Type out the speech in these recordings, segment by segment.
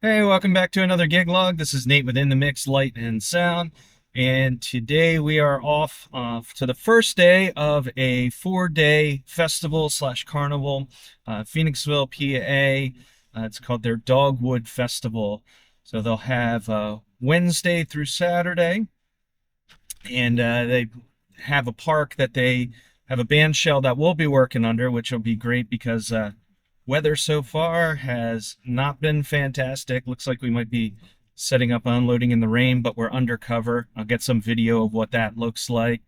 Hey, welcome back to another gig log. This is Nate with In the Mix Light and Sound, and today we are off to the first day of a 4-day festival slash carnival, Phoenixville, PA. It's called their Dogwood Festival. So they'll have Wednesday through Saturday, and they have a park that they have a band shell that we'll be working under, which will be great because weather so far has not been fantastic. Looks like we might be setting up unloading in the rain, but we're undercover. I'll get some video of what that looks like.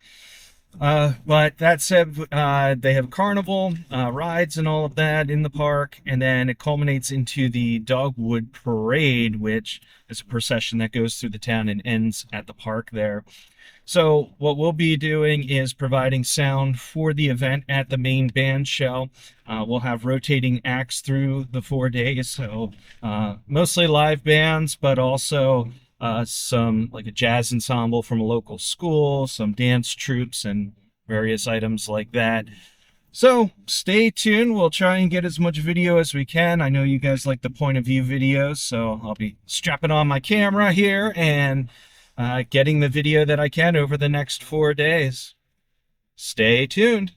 But that said, they have carnival, rides and all of that in the park, and then it culminates into the Dogwood Parade, which is a procession that goes through the town and ends at the park there. So what we'll be doing is providing sound for the event at the main band shell. We'll have rotating acts through the 4 days, so mostly live bands, but also some like a jazz ensemble from a local school, some dance troupes, and various items like that. So stay tuned. We'll try and get as much video as we can. I know you guys like the point of view videos, so I'll be strapping on my camera here and getting the video that I can over the next 4 days. Stay tuned.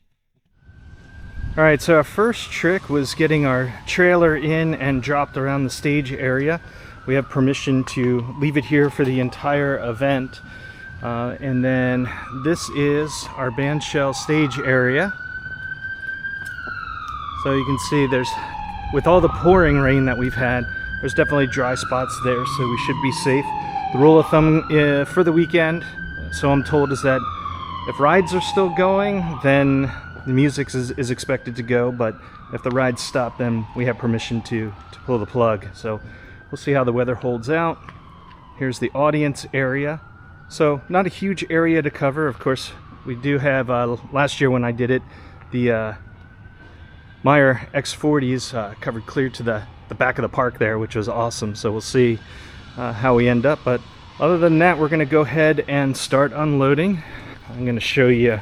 All right, so our first trick was getting our trailer in and dropped around the stage area. We have permission to leave it here for the entire event. And then this is our band shell stage area. So you can see with all the pouring rain that we've had, there's definitely dry spots there, so we should be safe. The rule of thumb for the weekend, so I'm told, is that if rides are still going, then the music is expected to go, but if the rides stop, then we have permission to pull the plug. So we'll see how the weather holds out. Here's the audience area. So not a huge area to cover. Of course, we do have, last year when I did it, the Meyer X40s covered clear to the back of the park there, which was awesome. So we'll see how we end up, but other than that, we're going to go ahead and start unloading. I'm going to show you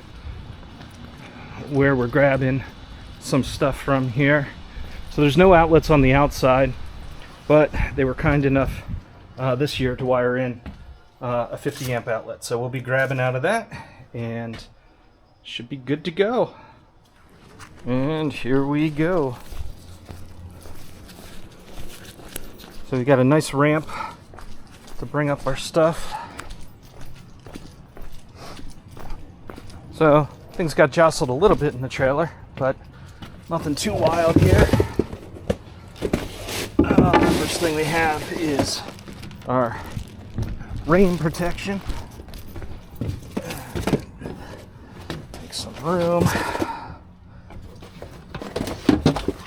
where we're grabbing some stuff from here. So there's no outlets on the outside, but they were kind enough this year to wire in a 50 amp outlet, so we'll be grabbing out of that and should be good to go. And here we go. So we got a nice ramp to bring up our stuff. So things got jostled a little bit in the trailer, but nothing too wild here. The first thing we have is our rain protection. Make some room.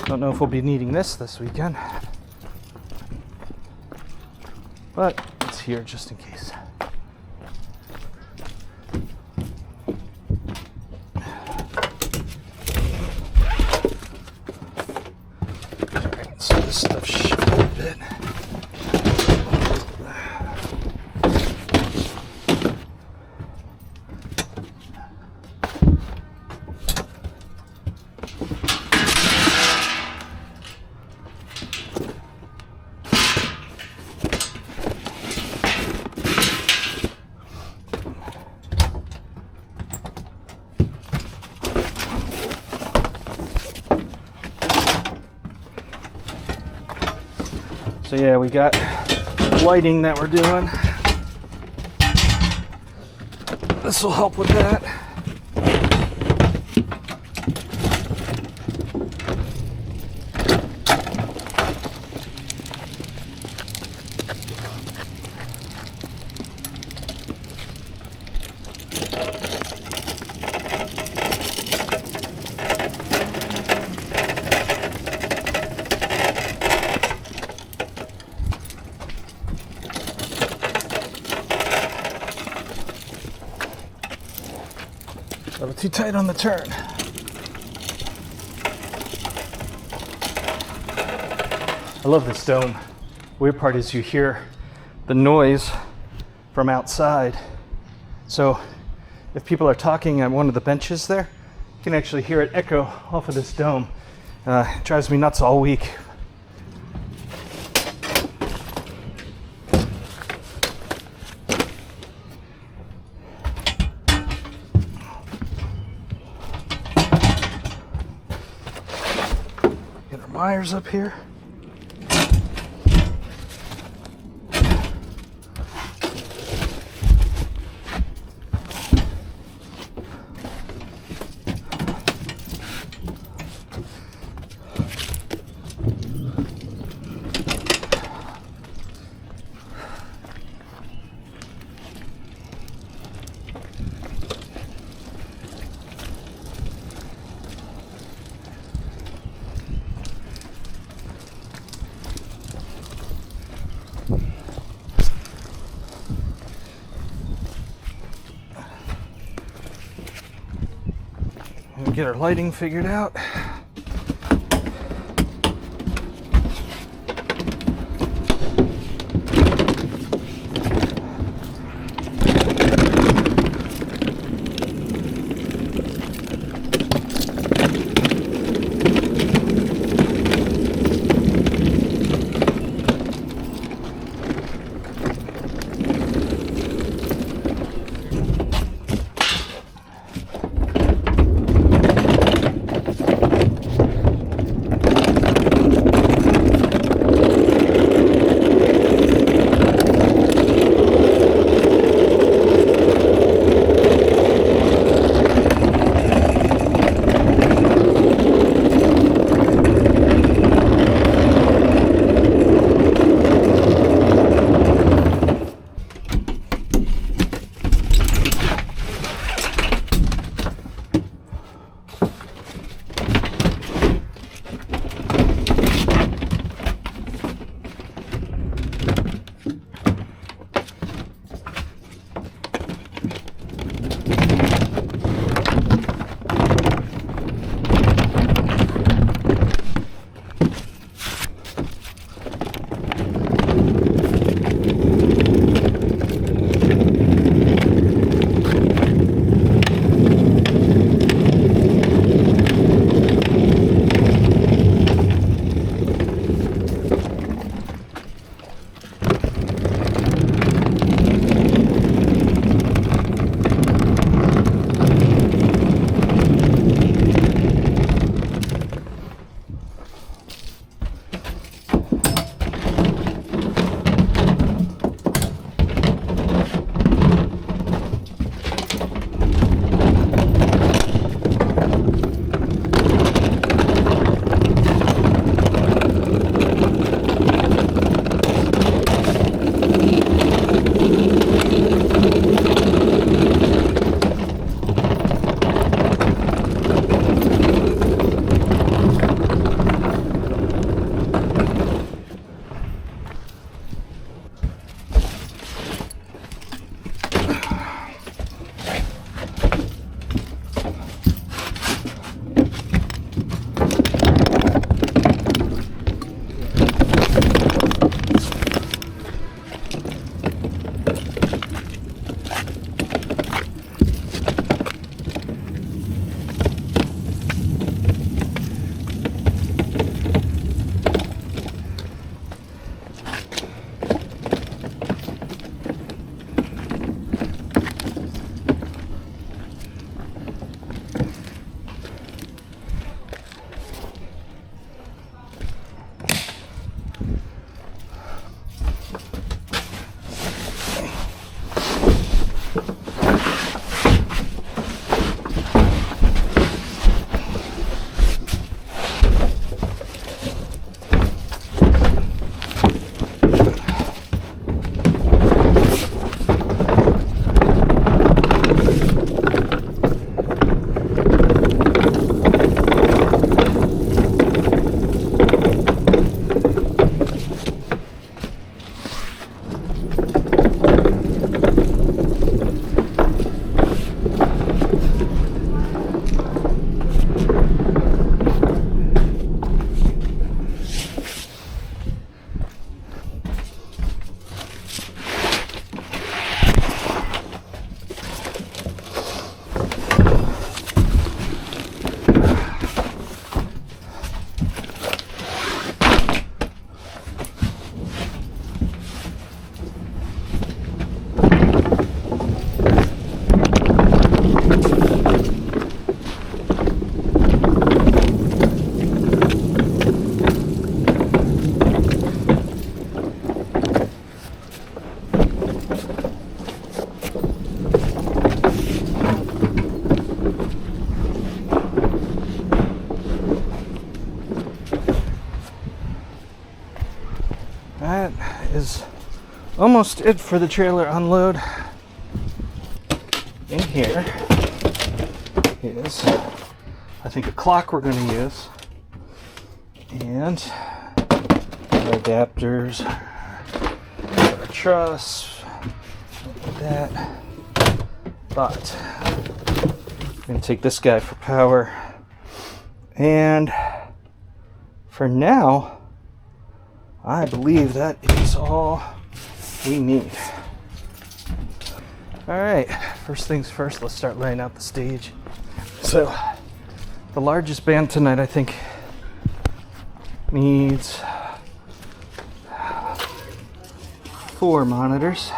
Don't know if we'll be needing this weekend, but it's here just in case. Alright, so this stuff shifted a bit. So yeah, we got lighting that we're doing. This will help with that. A little too tight on the turn. I love this dome. Weird part is you hear the noise from outside. So if people are talking at one of the benches there, you can actually hear it echo off of this dome. It drives me nuts all week. Meyers up here. We'll get our lighting figured out. is almost it for the trailer unload. In here is, I think, a clock we're going to use, and our adapters, our truss, like that. But I'm going to take this guy for power, and for now, I believe that is all we need. Alright, first things first, let's start laying out the stage. So, the largest band tonight, I think, needs 4 monitors.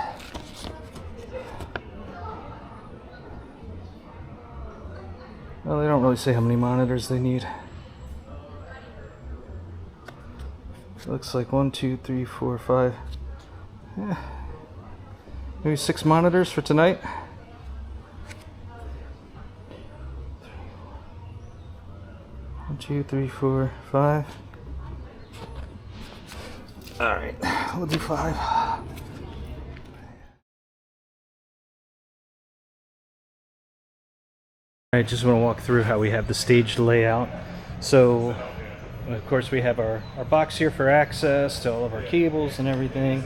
Well, they don't really say how many monitors they need. It looks like 1, 2, 3, 4, 5. Yeah. Maybe 6 monitors for tonight. 1, 2, 3, 4, 5. Alright, we'll do 5. I just want to walk through how we have the stage layout. So, of course, we have our box here for access to all of our cables and everything.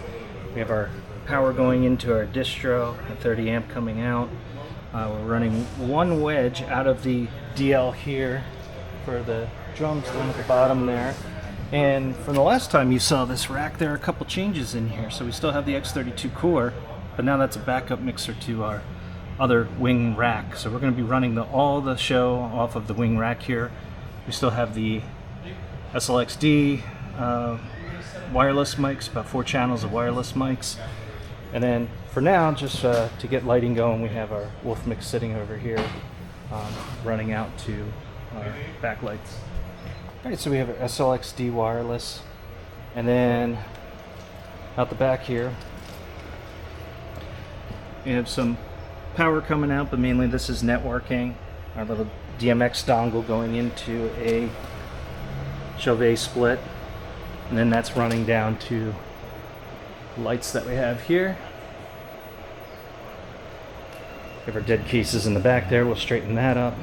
We have our power going into our distro, a 30 amp coming out. We're running 1 wedge out of the DL here for the drums down at the bottom there. And from the last time you saw this rack, there are a couple changes in here. So we still have the X32 core, but now that's a backup mixer to our other wing rack. So we're going to be running all the show off of the wing rack here. We still have the SLX D wireless mics, about 4 channels of wireless mics. And then for now, just to get lighting going, we have our Wolf mix sitting over here, running out to our backlights. Alright, so we have our SLX D Wireless, and then out the back here we have some power coming out, but mainly this is networking. Our little DMX dongle going into a Chauvet split, and then that's running down to lights that we have here. We have our dead cases in the back there. We'll straighten that up.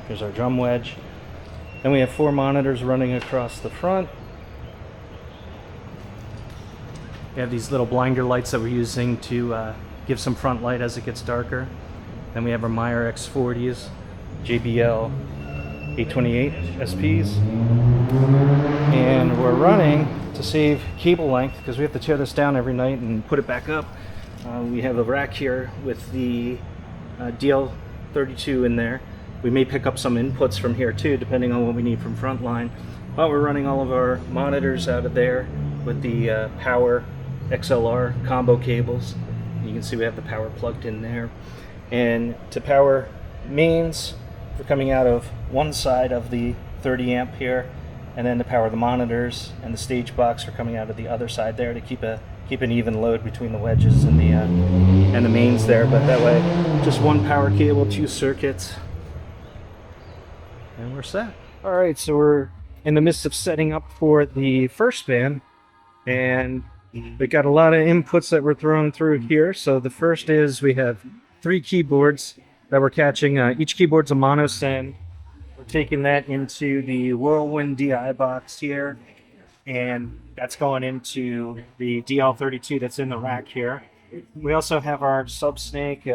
There's our drum wedge. Then we have 4 monitors running across the front. We have these little blinder lights that we're using to give some front light as it gets darker. Then we have our Meyer X40s, JBL SRX828SP Subs. And we're running, to save cable length, because we have to tear this down every night and put it back up. We have a rack here with the DL32 in there. We may pick up some inputs from here too, depending on what we need from Frontline. But we're running all of our monitors out of there with the power XLR combo cables. You can see we have the power plugged in there. And to power mains, we're coming out of one side of the 30 amp here, and then to power the monitors and the stage box, we're coming out of the other side there to keep an even load between the wedges and the mains there. But that way, just 1 power cable, 2 circuits, and we're set. All right, so we're in the midst of setting up for the first band, and we got a lot of inputs that we're throwing through here. So the first is we have 3 keyboards that we're catching. Each keyboard's a mono send. We're taking that into the Whirlwind DI box here, and that's going into the DL32 that's in the rack here. We also have our Subsnake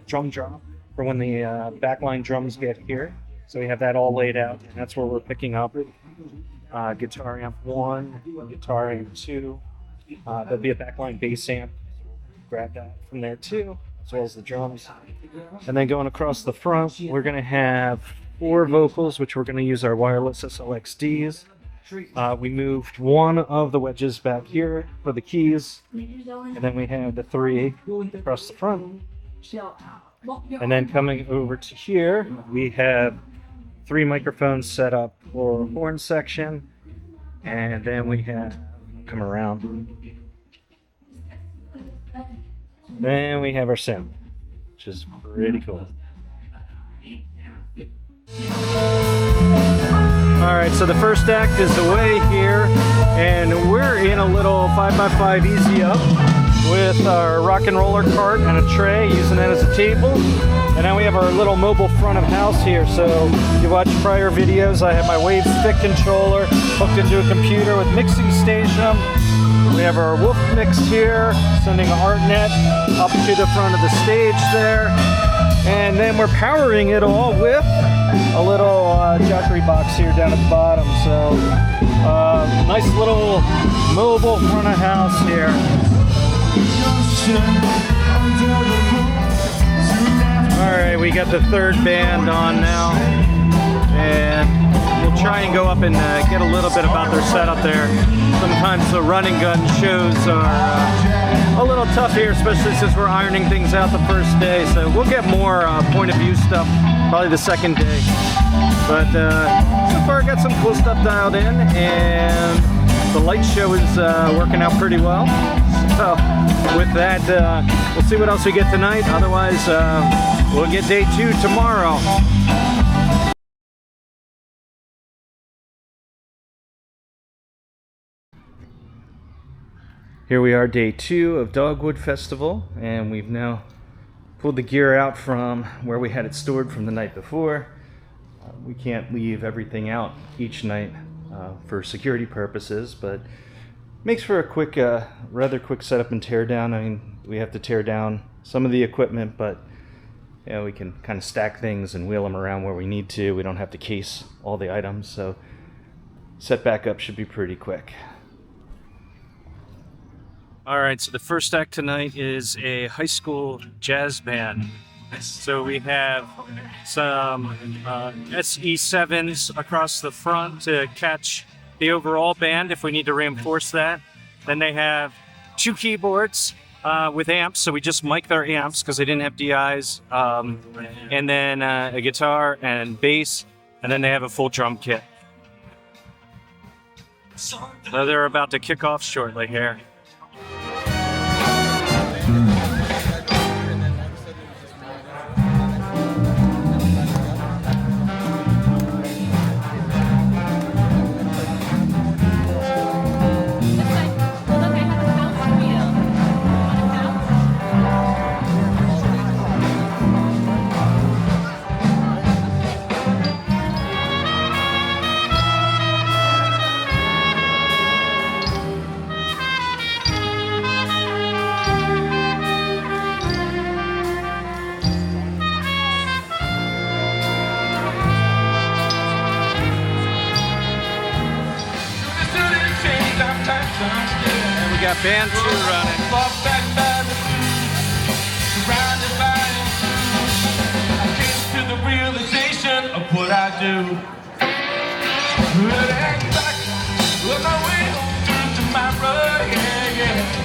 drum drop for when the backline drums get here. So we have that all laid out, and that's where we're picking up guitar amp 1, guitar amp 2. There'll be a backline bass amp. Grab that from there too, as well as the drums. And then going across the front, we're going to have 4 vocals, which we're going to use our wireless SLX Ds. We moved 1 of the wedges back here for the keys, and then we have the 3 across the front. And then coming over to here, we have 3 microphones set up for horn section, and then we have come around. Then we have our synth, which is pretty cool. Alright, so the first act is away here. And we're in a little 5x5 easy up with our rock and roller cart and a tray, using that as a table. And now we have our little mobile front of house here. So if you watch prior videos, I have my Wave stick controller hooked into a computer with mixing station. We have our Wolf mix here, sending an ArtNet up to the front of the stage there. And then we're powering it all with a little Jackery box here down at the bottom. So nice little mobile front of house here. Alright, we got the third band on now, and we'll try and go up and get a little bit about their setup there. Sometimes the running gun shows are a little tough here, especially since we're ironing things out the first day. So we'll get more point of view stuff probably the second day. But so far I got some cool stuff dialed in, and the light show is working out pretty well. So with that, we'll see what else we get tonight. Otherwise, we'll get day 2 tomorrow. Here we are, day 2 of Dogwood Festival, and we've now pulled the gear out from where we had it stored from the night before. We can't leave everything out each night for security purposes, but makes for a quick, rather quick setup and tear down. I mean, we have to tear down some of the equipment, but you know, we can kind of stack things and wheel them around where we need to. We don't have to case all the items, so set back up should be pretty quick. All right, so the first act tonight is a high school jazz band. So we have some SE7s across the front to catch the overall band if we need to reinforce that. Then they have 2 keyboards with amps, so we just mic their amps because they didn't have DIs. And then a guitar and bass, and then they have a full drum kit. So they're about to kick off shortly here. And we got band 2 running. I came to the realization of what I do. Look my way home through tomorrow, yeah, yeah.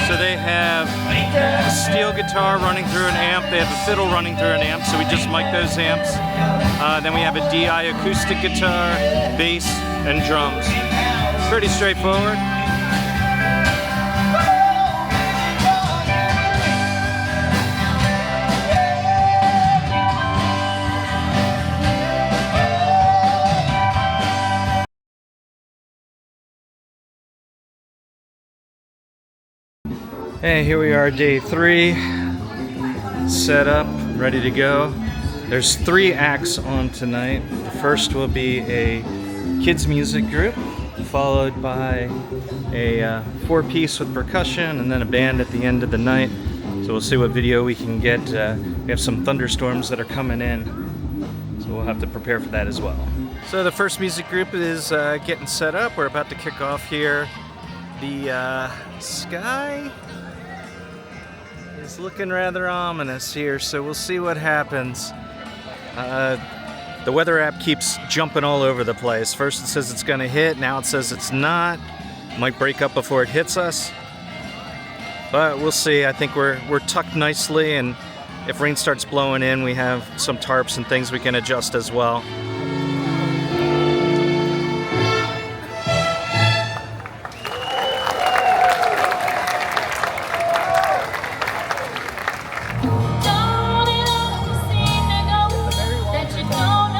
So they have a steel guitar running through an amp, they have a fiddle running through an amp, so we just mic those amps. Then we have a DI acoustic guitar, bass, and drums. Pretty straightforward. Hey, here we are, day 3, set up, ready to go. There's 3 acts on tonight. The first will be a kids music group, followed by a 4-piece with percussion, and then a band at the end of the night. So we'll see what video we can get. We have some thunderstorms that are coming in, so we'll have to prepare for that as well. So the first music group is getting set up. We're about to kick off here. The sky is looking rather ominous here, so we'll see what happens. The weather app keeps jumping all over the place. First it says it's gonna hit, now it says it's not. Might break up before it hits us, but we'll see. I think we're tucked nicely, and if rain starts blowing in, we have some tarps and things we can adjust as well. Don't it always seem to go that you don't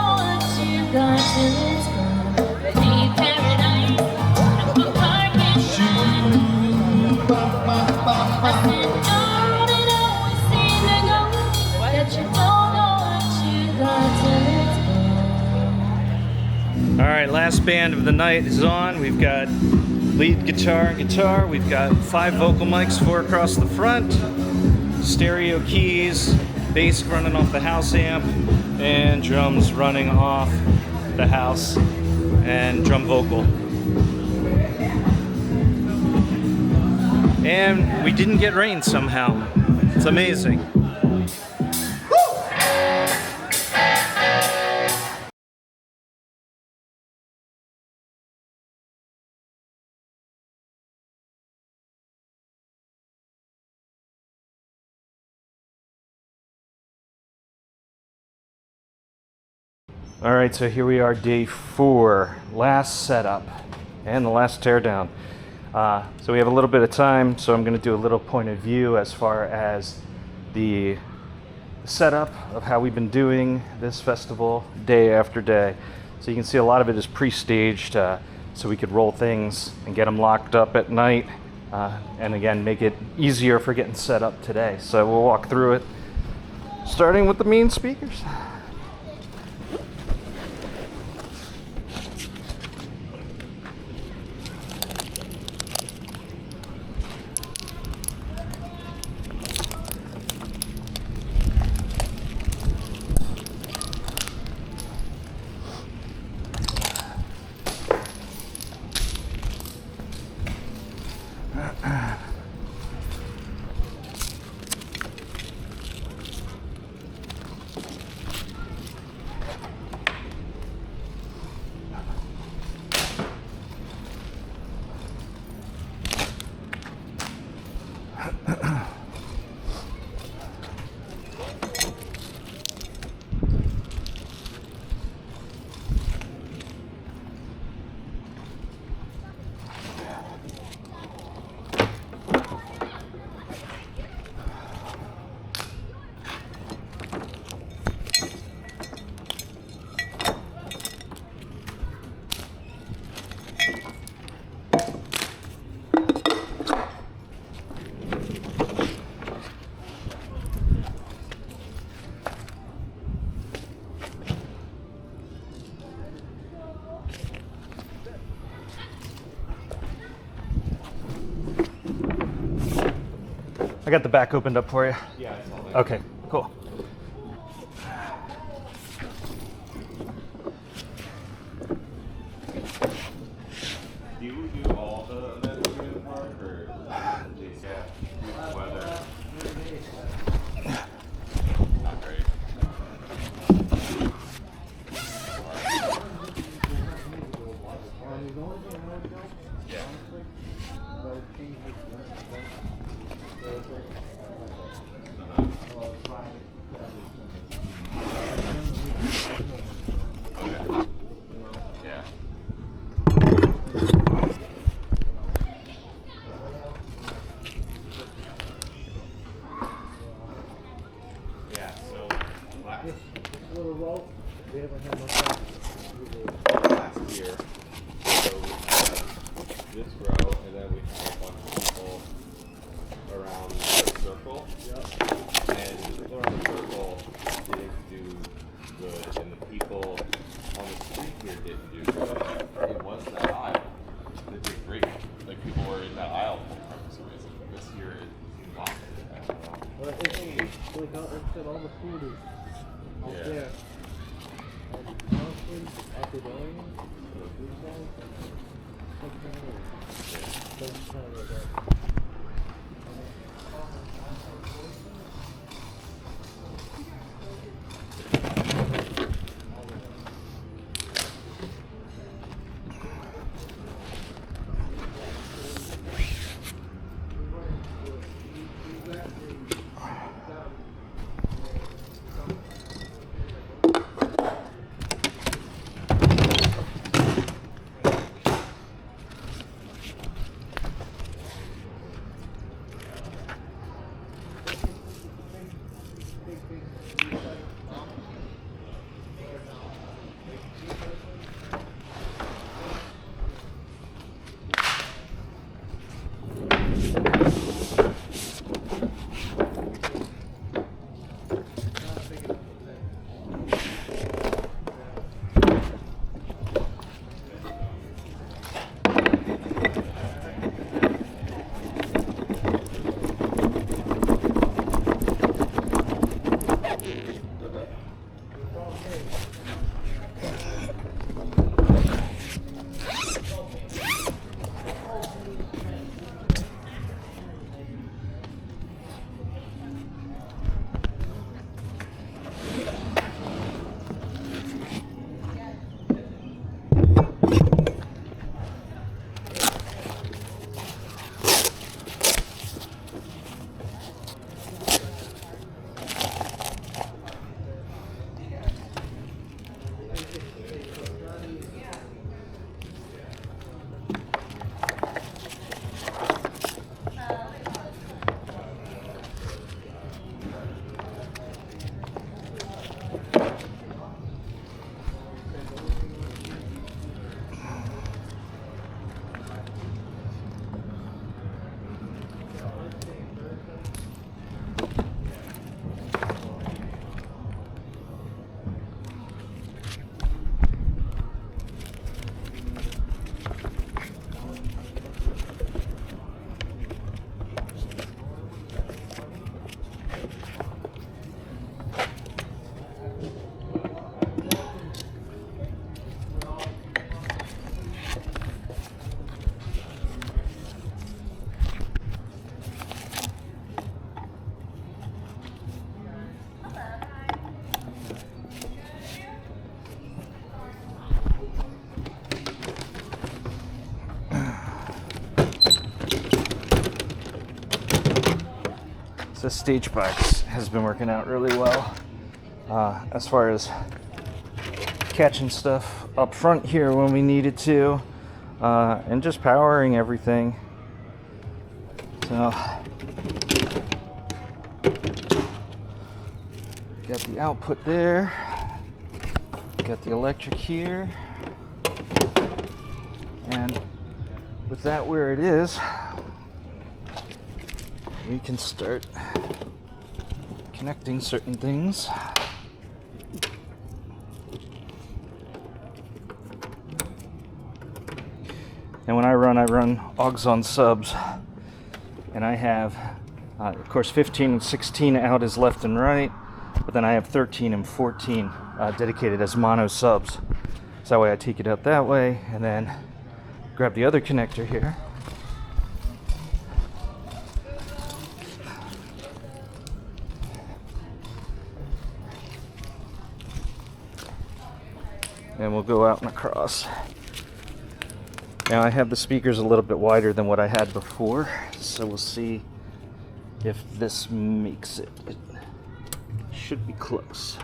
right, last band of the night is on. We've got lead guitar and guitar. We've got 5 vocal mics, 4 across the front, stereo keys, bass running off the house amp, and drums running off the house and drum vocal. And we didn't get rain somehow. It's amazing. All right, so here we are, day 4, last setup and the last teardown. So we have a little bit of time, so I'm going to do a little point of view as far as the setup of how we've been doing this festival day after day. So you can see a lot of it is pre-staged, so we could roll things and get them locked up at night, and again, make it easier for getting set up today. So we'll walk through it, starting with the main speakers. I got the back opened up for you. Yeah, it's all there. Okay, cool. Do you do all the events in the park, or yeah, weather? Not great. Yeah. Yeah. Yeah, so last year, so we had this row, and then we had a bunch of people around the circle. And the people around the circle didn't do good, and the people on the street here didn't do good. It was that aisle that did great. Like, people were in that aisle for some reason. This year it seemed locked. Well, I think like all the food is out there. And honestly, after going, the food guys, that's kind of like that. So Stagebox has been working out really well as far as catching stuff up front here when we needed to, and just powering everything. So got the output there, got the electric here, and with that where it is, we can start connecting certain things. And when I run Dawgs on subs, and I have, of course, 15 and 16 out as left and right, but then I have 13 and 14 dedicated as mono subs. So that way I take it out that way, and then grab the other connector here. And we'll go out and across. Now I have the speakers a little bit wider than what I had before, so we'll see if this makes it. It should be close.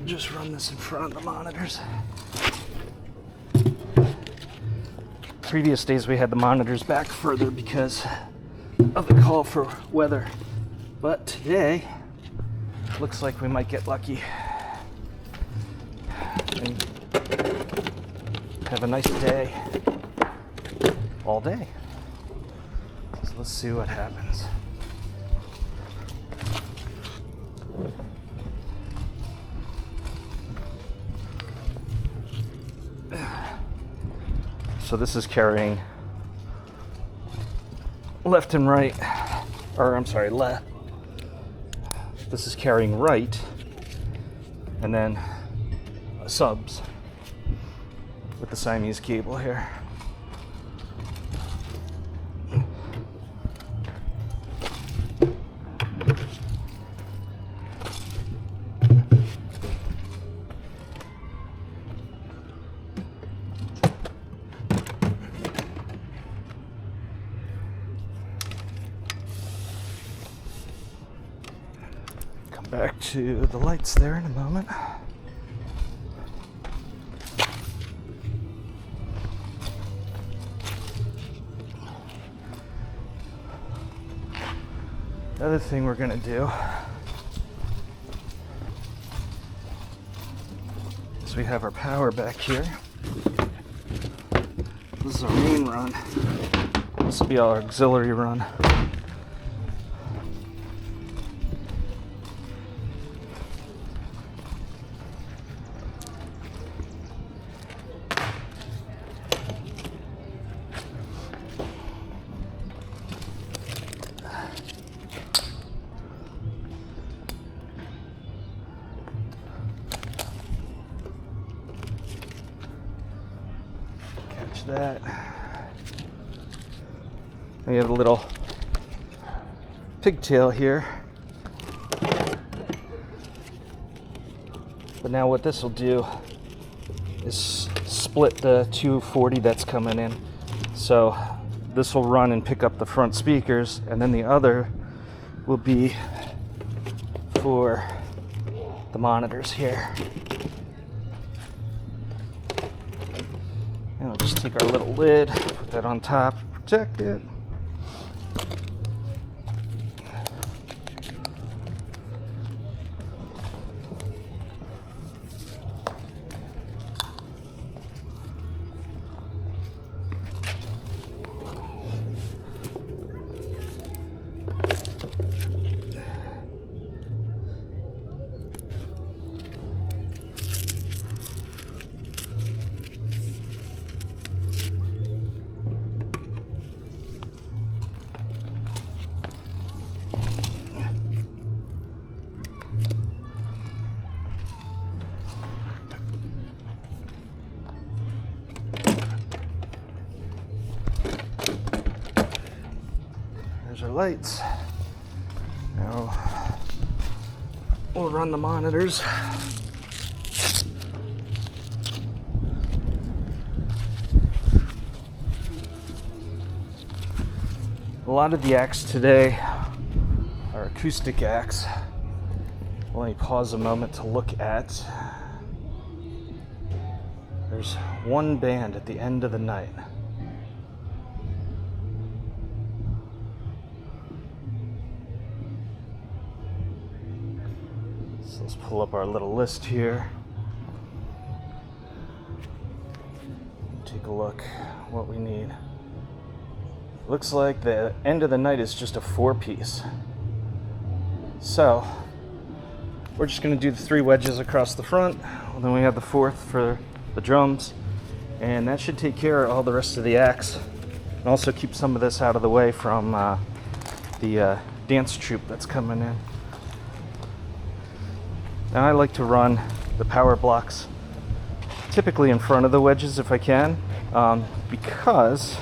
Just run this in front of the monitors. Previous days we had the monitors back further because of the call for weather, but today looks like we might get lucky and have a nice day all day. So let's see what happens. So this is carrying left and right, or I'm sorry, left. This is carrying right, and then subs with the Siamese cable here. back to the lights there in a moment. The other thing we're gonna do is we have our power back here. This is our main run. This will be our auxiliary run. That. We have a little pigtail here. But now what this will do is split the 240 that's coming in. So this will run and pick up the front speakers, and then the other will be for the monitors here. And we'll just take our little lid, put that on top, protect it. Our lights. Now we'll run the monitors. A lot of the acts today are acoustic acts. Let me pause a moment to look at. There's one band at the end of the night. Let's pull up our little list here. Take a look what we need. Looks like the end of the night is just a 4-piece. So we're just going to do the 3 wedges across the front, and then we have the 4th for the drums, and that should take care of all the rest of the acts, and also keep some of this out of the way from the dance troupe that's coming in. Now I like to run the power blocks typically in front of the wedges if I can, because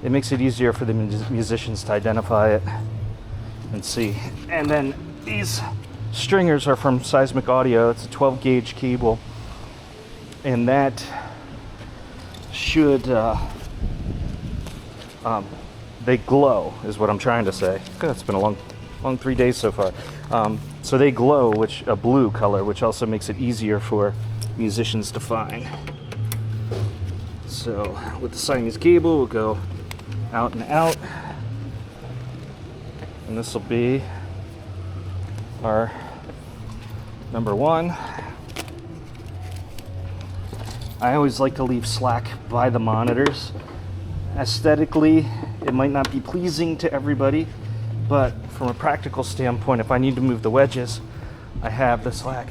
it makes it easier for the musicians to identify it and see. And then these stringers are from Seismic Audio. It's a 12 gauge cable, and that should they glow is what I'm trying to say. God, it's been a long 3 days so far. So they glow, which a blue color, which also makes it easier for musicians to find. So with the Siamese cable, we'll go out and out, and this will be our number 1. I always like to leave slack by the monitors. Aesthetically, it might not be pleasing to everybody, but from a practical standpoint, if I need to move the wedges, I have the slack.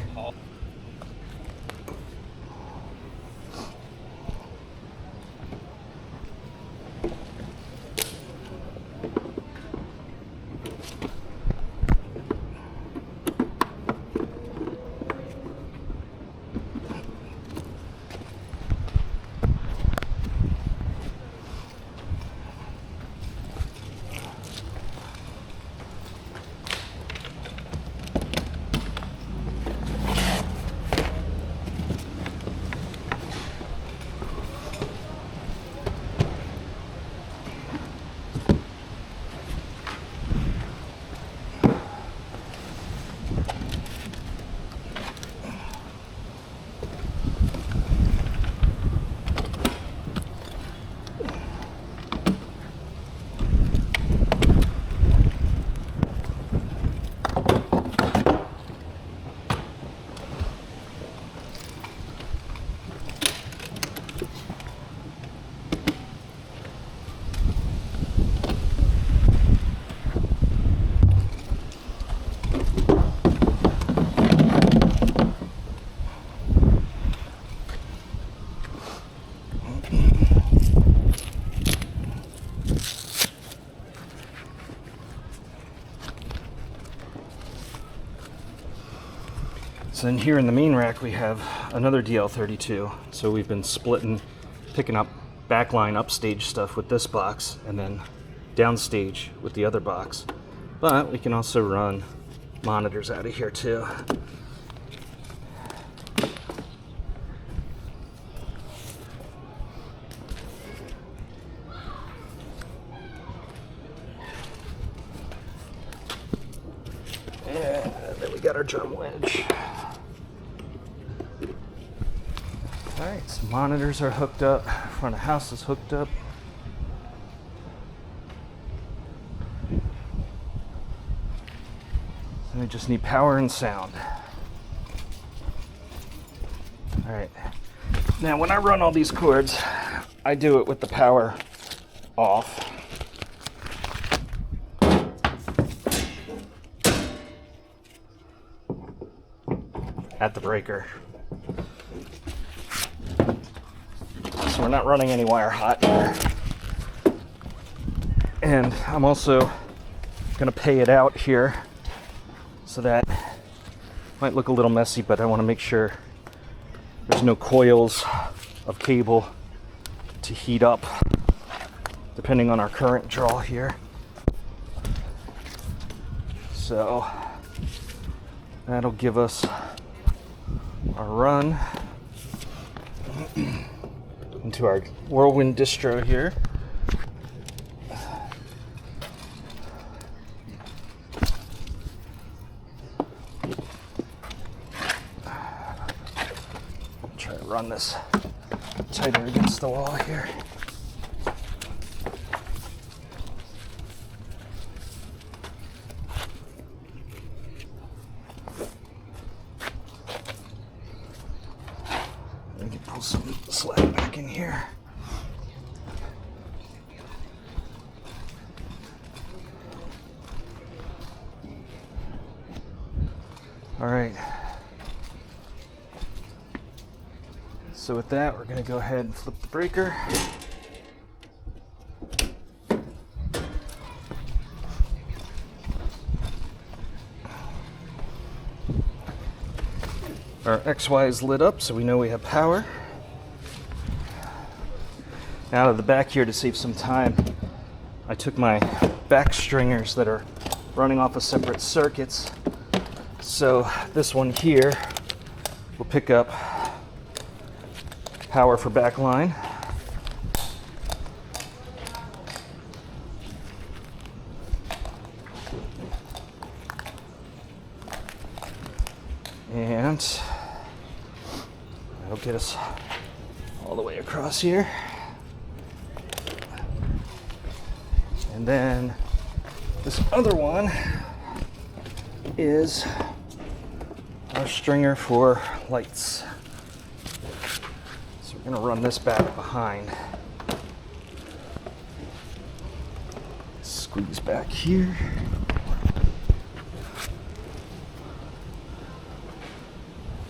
So then here in the main rack we have another DL32. So we've been picking up backline upstage stuff with this box and then downstage with the other box. But we can also run monitors out of here too. And then we got our drum wedge. Alright, so monitors are hooked up, front of house is hooked up. And we just need power and sound. Alright, now when I run all these cords, I do it with the power off. At the breaker. So we're not running any wire hot here. And I'm also gonna pay it out here so that might look a little messy, but I want to make sure there's no coils of cable to heat up depending on our current draw here. So that'll give us our run into our Whirlwind distro here. Try to run this tighter against the wall here. We can pull some slack back in here. All right. So with that, we're going to go ahead and flip the breaker. Our XY is lit up, so we know we have power. Now to the back here, to save some time, I took my back stringers that are running off of separate circuits. So this one here will pick up power for backline. And that'll get us all the way across here. And then this other one is our stringer for lights. So we're going to run this back behind. Squeeze back here.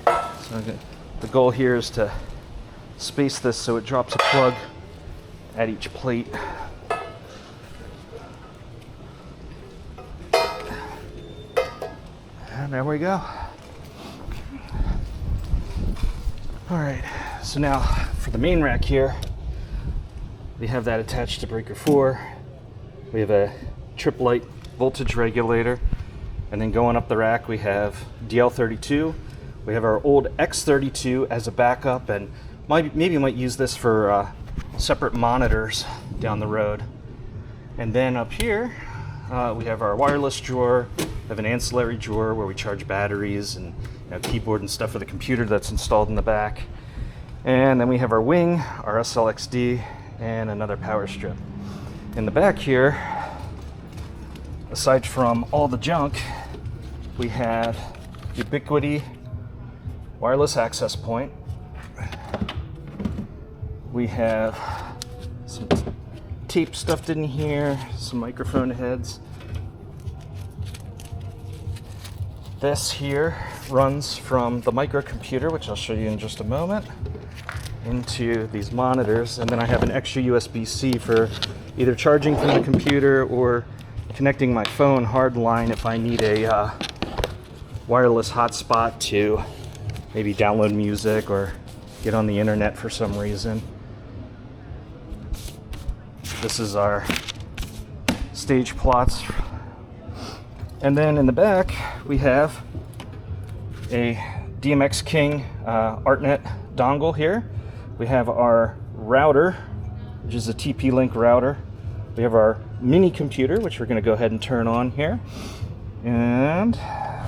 So the goal here is to space this so it drops a plug at each plate. And there we go. All right, so now for the main rack here, we have that attached to breaker 4. We have a trip light voltage regulator, and then going up the rack we have DL32. We have our old X32 as a backup, and maybe might use this for separate monitors down the road. And then up here we have our wireless drawer. We have an ancillary drawer where we charge batteries and keyboard and stuff for the computer that's installed in the back. And then we have our wing, our SLX D, and another power strip. In the back here, aside from all the junk, we have Ubiquiti wireless access point. We have some tape stuffed in here, some microphone heads. This here runs from the microcomputer, which I'll show you in just a moment, into these monitors. And then I have an extra USB-C for either charging from the computer or connecting my phone hardline if I need a wireless hotspot to maybe download music or get on the internet for some reason. This is our stage plots. And then in the back, we have a DMX King ArtNet dongle here. We have our router, which is a TP-Link router. We have our mini computer, which we're going to go ahead and turn on here. And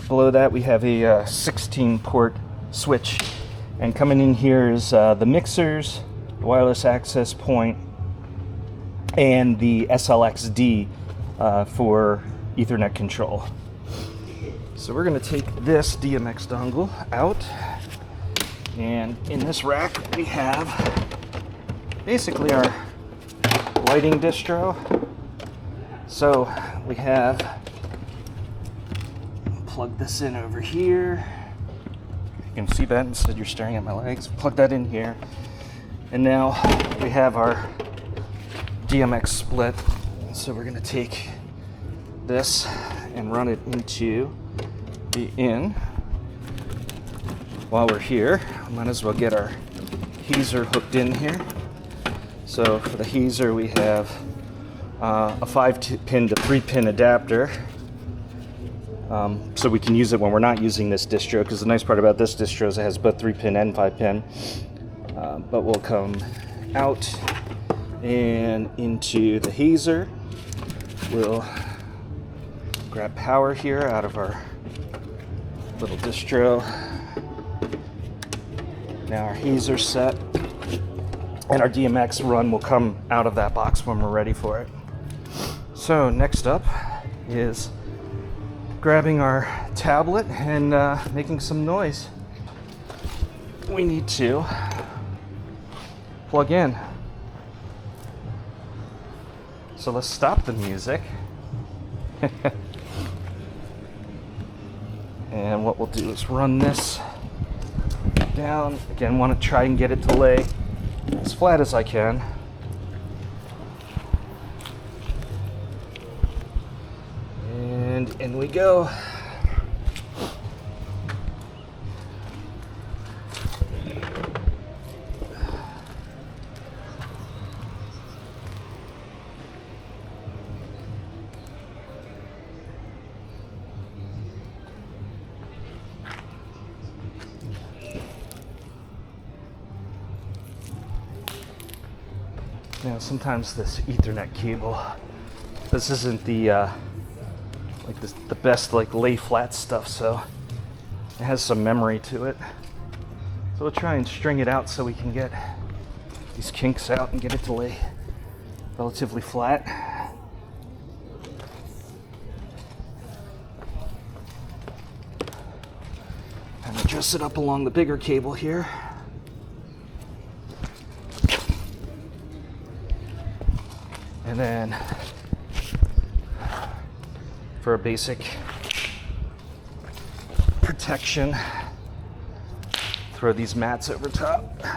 below that, we have a 16-port switch. And coming in here is the mixers, the wireless access point, and the SLX D for Ethernet control. So we're going to take this DMX dongle out, and in this rack we have basically our lighting distro. So we have, plug this in over here. You can see that instead you're staring at my legs. Plug that in here, and now we have our DMX split. So we're going to take this and run it into the in. While we're here, might as well get our Heezer hooked in here. So for the Heezer, we have a 5-pin to 3-pin adapter. So we can use it when we're not using this distro, because the nice part about this distro is it has both 3-pin and 5-pin. But we'll come out and into the Heezer. We'll grab power here out of our little distro. Now our Heezer set, and our DMX run will come out of that box when we're ready for it. So next up is grabbing our tablet and making some noise. We need to plug in. So let's stop the music. And what we'll do is run this down. Again, want to try and get it to lay as flat as I can. And in we go. Now sometimes this Ethernet cable, this isn't the like the best like lay flat stuff, so it has some memory to it. So we'll try and string it out so we can get these kinks out and get it to lay relatively flat. And adjust it up along the bigger cable here. And then for a basic protection, throw these mats over top. Go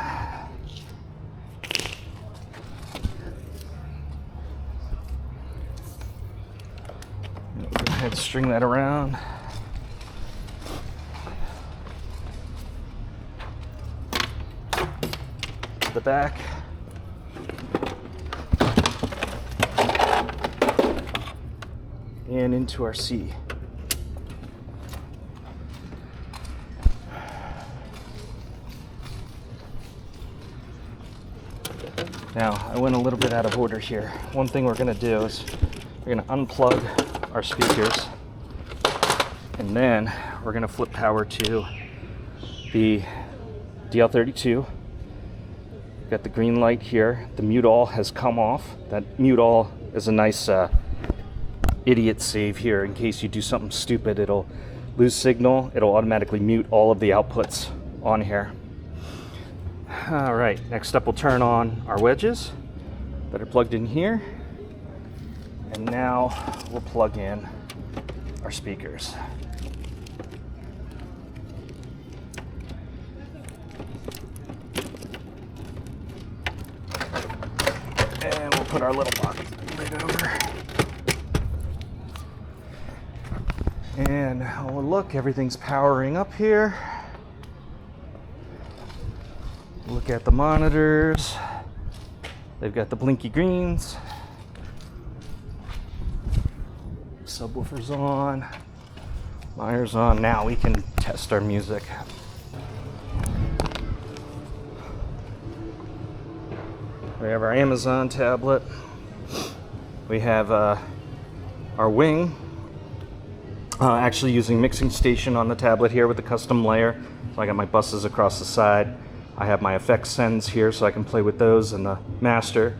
ahead and string that around. To the back. And into our C. Now, I went a little bit out of order here. One thing we're going to do is we're going to unplug our speakers, and then we're going to flip power to the DL32. Got the green light here. The mute all has come off. That mute all is a nice idiot save here. In case you do something stupid, it'll lose signal. It'll automatically mute all of the outputs on here. All right, next up we'll turn on our wedges that are plugged in here. And now we'll plug in our speakers. And we'll put our little box lid over. And oh look, everything's powering up here. Look at the monitors. They've got the blinky greens. Subwoofer's on. Meyer's on. Now we can test our music. We have our Amazon tablet. We have our wing. Actually using Mixing Station on the tablet here with the custom layer. So I got my buses across the side. I have my effects sends here so I can play with those in the master.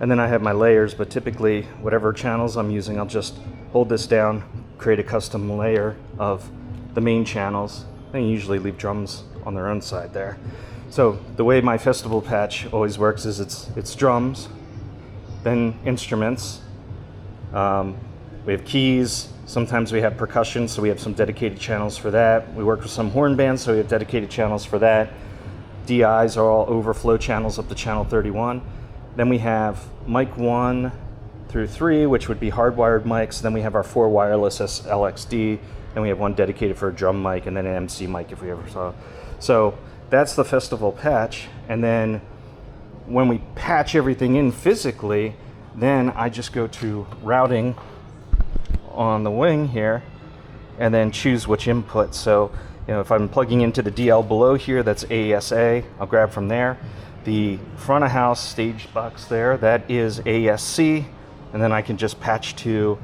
And then I have my layers, but typically whatever channels I'm using, I'll just hold this down, create a custom layer of the main channels, and usually leave drums on their own side there. So the way my festival patch always works is it's drums, then instruments. We have keys. Sometimes we have percussion, so we have some dedicated channels for that. We work with some horn bands, so we have dedicated channels for that. DIs are all overflow channels up to channel 31. Then we have mic 1 through 3, which would be hardwired mics. Then we have our 4 wireless SLX D. Then we have one dedicated for a drum mic, and then an MC mic if we ever saw. So that's the festival patch. And then when we patch everything in physically, then I just go to routing on the wing here and then choose which input. So, you know, if I'm plugging into the DL below here, that's ASA, I'll grab from there. The front of house stage box there, that is ASC, and then I can just patch to,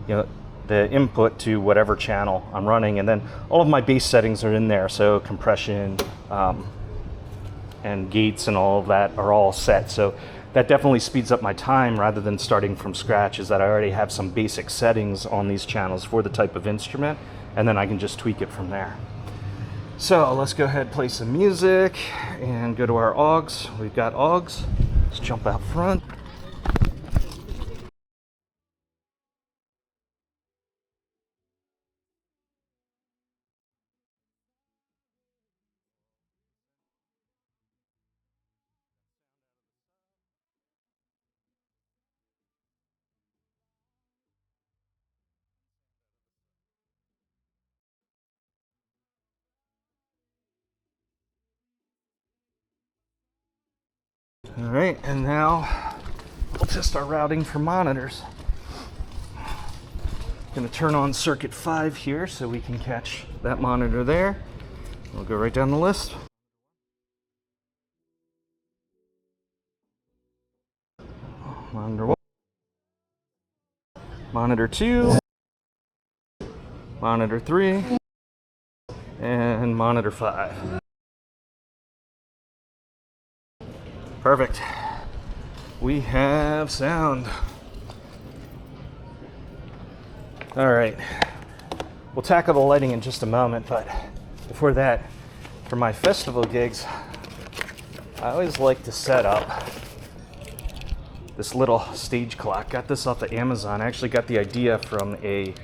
you know, the input to whatever channel I'm running, and then all of my base settings are in there. So compression and gates and all of that are all set. So that definitely speeds up my time rather than starting from scratch, is that I already have some basic settings on these channels for the type of instrument, and then I can just tweak it from there. So let's go ahead and play some music and go to our AUGs. We've got AUGs. Let's jump out front. All right, and now we'll test our routing for monitors. Going to turn on circuit 5 here so we can catch that monitor there. We'll go right down the list. Monitor 1, monitor 2, monitor 3, and monitor 5. Perfect. We have sound. All right. We'll tackle the lighting in just a moment, but before that, for my festival gigs, I always like to set up this little stage clock. Got this off of Amazon. I actually got the idea from a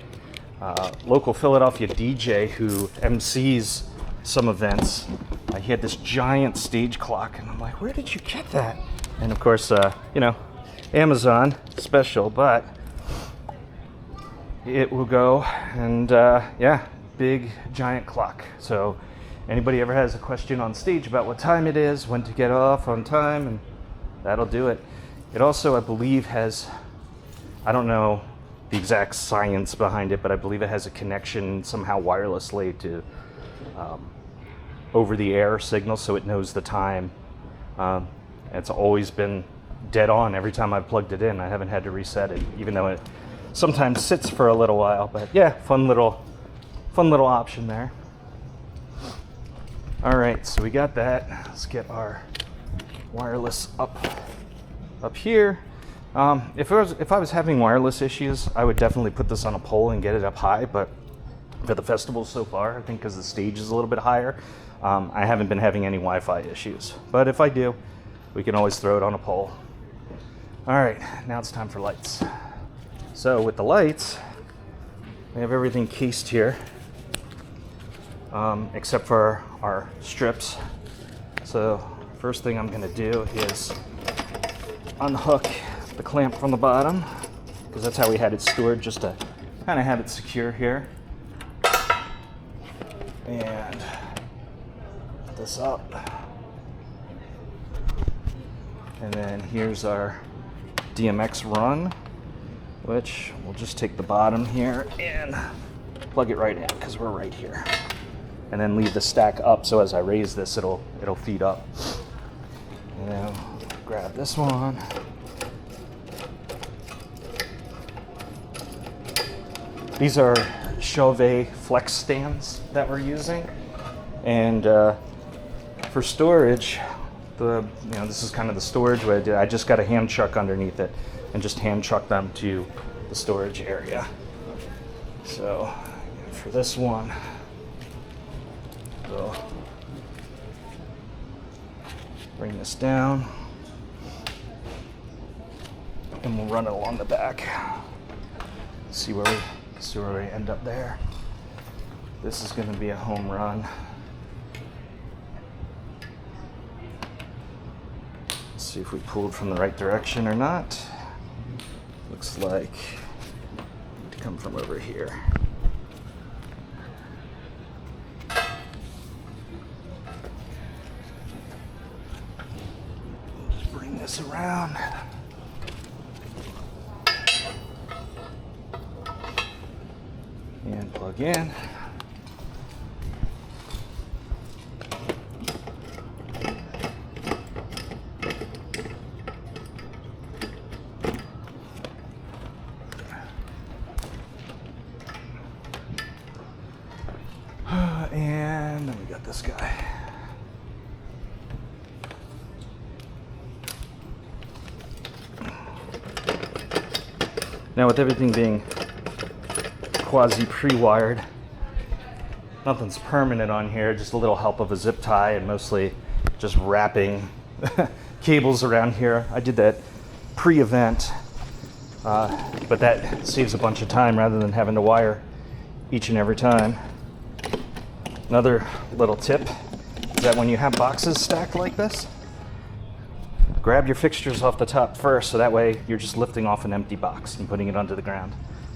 local Philadelphia DJ who MCs some events. He had this giant stage clock, and I'm like, where did you get that? And of course, you know, Amazon special, but it will go, and yeah, big giant clock. So anybody ever has a question on stage about what time it is, when to get off on time, and that'll do it. It also, I believe, has, I don't know the exact science behind it, but I believe it has a connection somehow wirelessly to over-the-air signal, so it knows the time. It's always been dead on every time I've plugged it in. I haven't had to reset it, even though it sometimes sits for a little while. But yeah, fun little option there. All right, so we got that. Let's get our wireless up here. If I was having wireless issues, I would definitely put this on a pole and get it up high. But for the festival so far, I think because the stage is a little bit higher, I haven't been having any Wi-Fi issues. But if I do, we can always throw it on a pole. All right, now it's time for lights. So with the lights, we have everything cased here, except for our strips. So first thing I'm gonna do is unhook the clamp from the bottom, because that's how we had it stored, just to kind of have it secure here. And put this up. And then here's our DMX run, which we'll just take the bottom here and plug it right in because we're right here. And then leave the stack up so as I raise this, it'll feed up. And then grab this one. These are Chauvet flex stands that we're using. And for storage, this is kind of the storage way I did. I just got a hand chuck underneath it and just hand chuck them to the storage area. So for this one, we'll bring this down and we'll run it along the back. See where we end up there. This is going to be a home run. Let's see if we pulled from the right direction or not. Looks like to come from over here. Just bring this around. And plug in. And then we got this guy. Now with everything being quasi pre-wired, nothing's permanent on here, just a little help of a zip tie and mostly just wrapping cables around here. I did that pre-event, but that saves a bunch of time rather than having to wire each and every time. Another little tip is that when you have boxes stacked like this, grab your fixtures off the top first, so that way you're just lifting off an empty box and putting it onto the ground.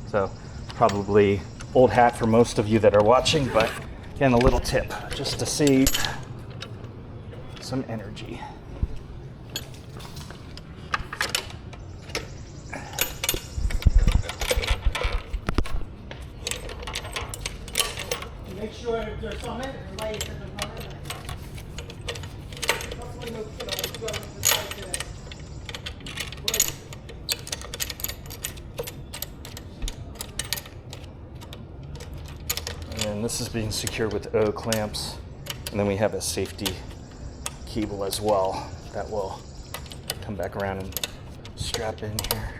So probably old hat for most of you that are watching, but again, a little tip just to save some energy. Make sure if there's some in it, lay it in the front end. That's when you put all the stuff in the side there. And this is being secured with O clamps, and then we have a safety cable as well that will come back around and strap in here.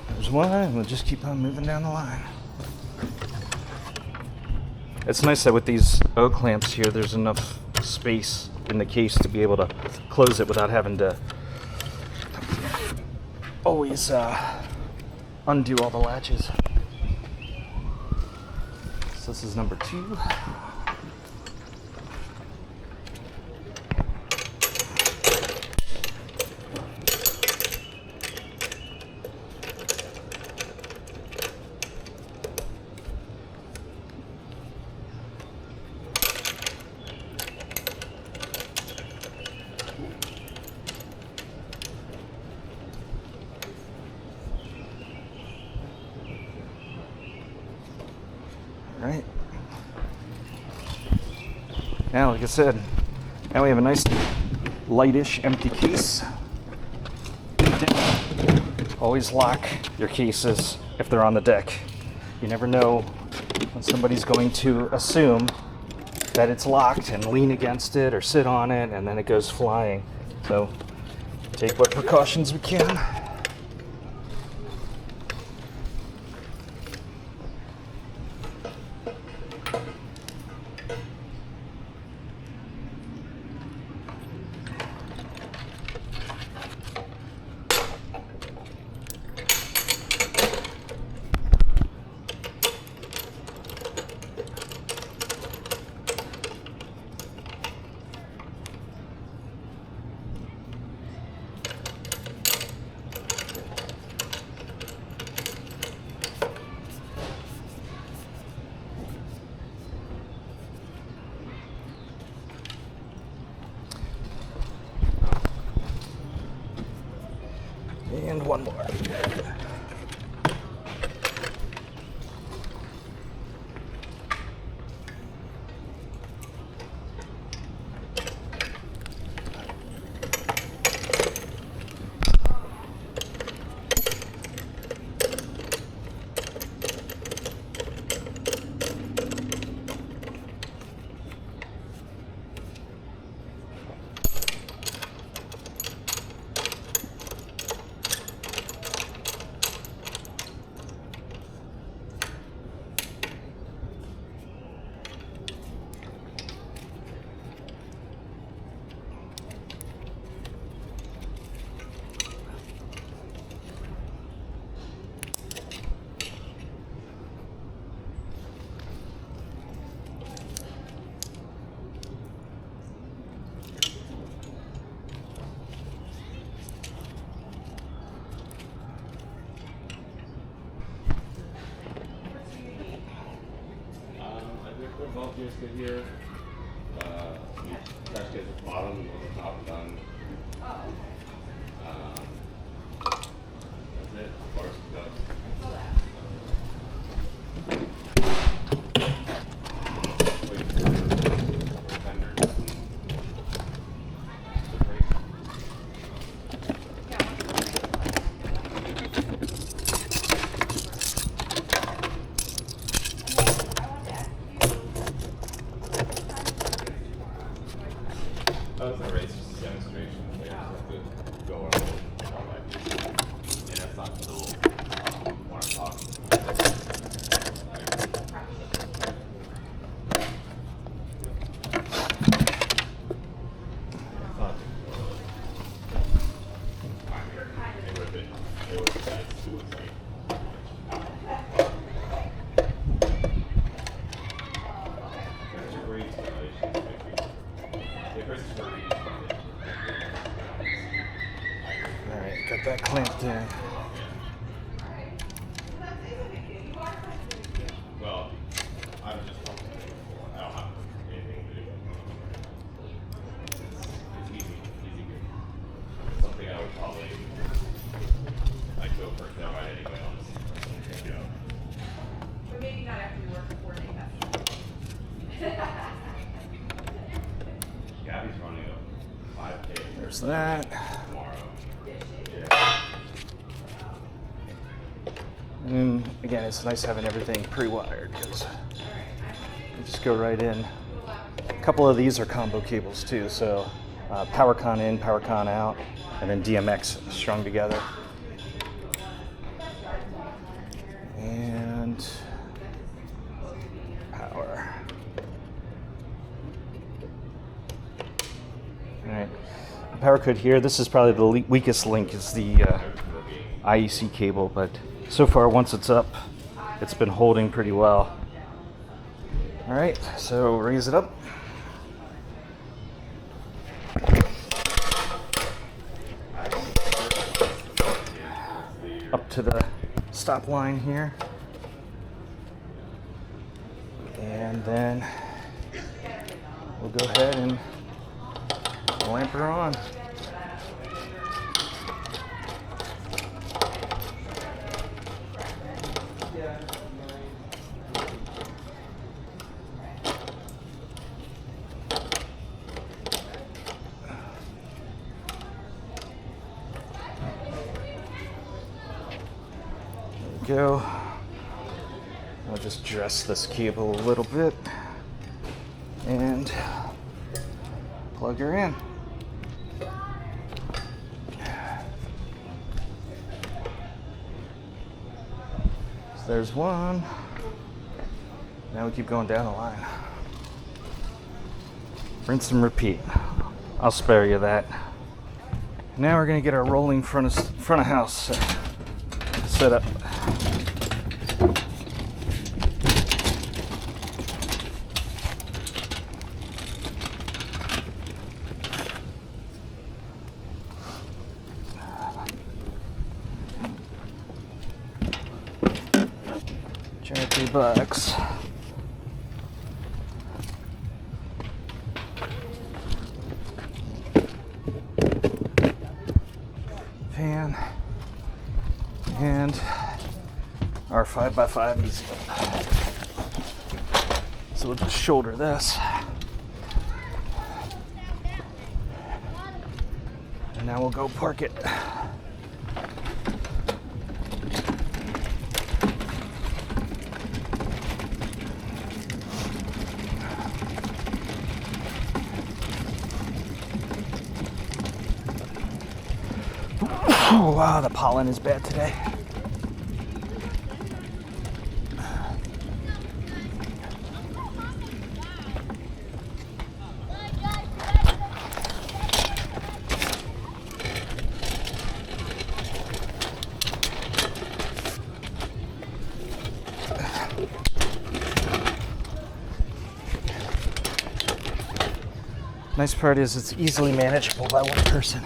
There's one, and we'll just keep on moving down the line. It's nice that with these O clamps here, there's enough space in the case to be able to close it without having to always undo all the latches. So this is number 2. Right. Now, like I said, now we have a nice lightish empty case. Always lock your cases if they're on the deck. You never know when somebody's going to assume that it's locked and lean against it or sit on it and then it goes flying. So take what precautions we can. And one more. We're both just good here. We try to get the bottom and the top done. That's it. As far as it goes. Wait for fenders and the brake. That was a race, just a demonstration. They just have to go on all that. And that's not until 1 o'clock. Alright, got that clamped in. Well, I'm just I don't have anything to do. It's easy good. It's something I would probably I'd go for now right anyway, honestly. You know. But maybe not after you work a 4-day festival. Gabby's running a 5K There's that. tomorrow. And again, it's nice having everything pre-wired because you just go right in. A couple of these are combo cables too, so PowerCon in, PowerCon out, and then DMX strung together. And power. All right, the power cord here. This is probably the weakest link is the IEC cable, but so far once it's up, it's been holding pretty well. All right, so raise it up. Up to the stop line here. And then we'll go ahead and lamp her on. Go. I'll just dress this cable a little bit and plug her in. So there's one. Now we keep going down the line. Rinse and repeat. I'll spare you that. Now we're gonna get our rolling front of house set up. $2 fan. our 5x5 easy. So we'll just shoulder this. And now we'll go park it. Oh wow, the pollen is bad today. Nice part is it's easily manageable by one person.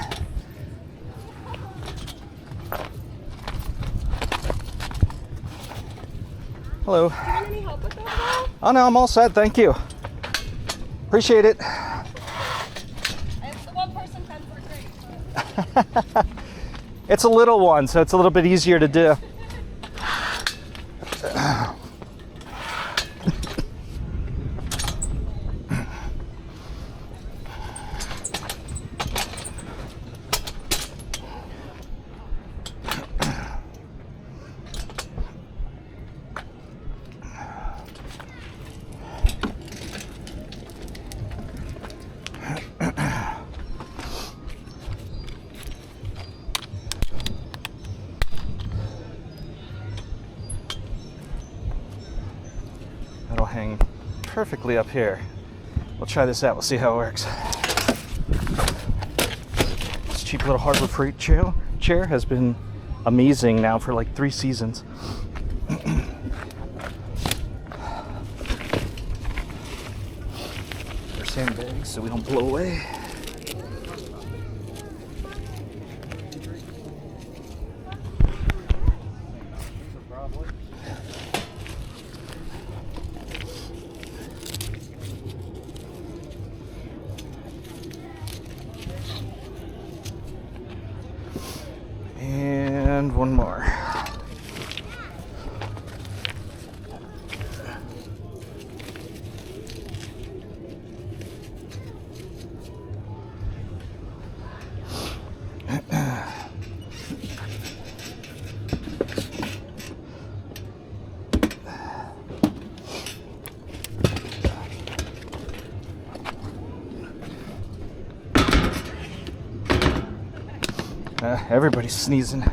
Hello. Do you want any help with that? Oh no, I'm all set, thank you. Appreciate it. It's the one person fence are great. But... It's a little one, so it's a little bit easier to do. That'll hang perfectly up here. We'll try this out, we'll see how it works. This cheap little Harbor Freight chair has been amazing now for like 3 seasons. Our sandbags so we don't blow away. And one more. Everybody's sneezing.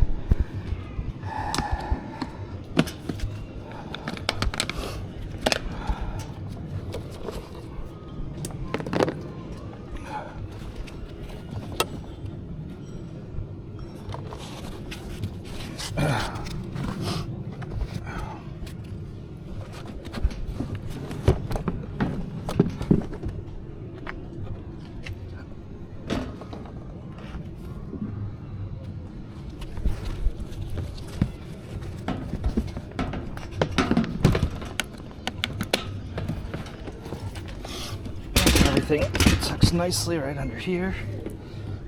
Everything tucks nicely right under here.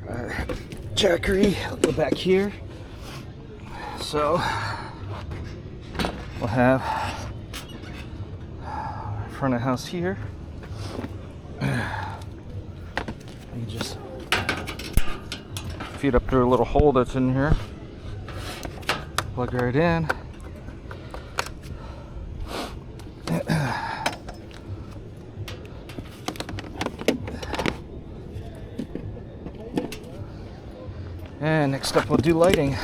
Our jackery will go back here. So we'll have front of house here. You just feed up through a little hole that's in here. Plug right in. And next up we'll do lighting.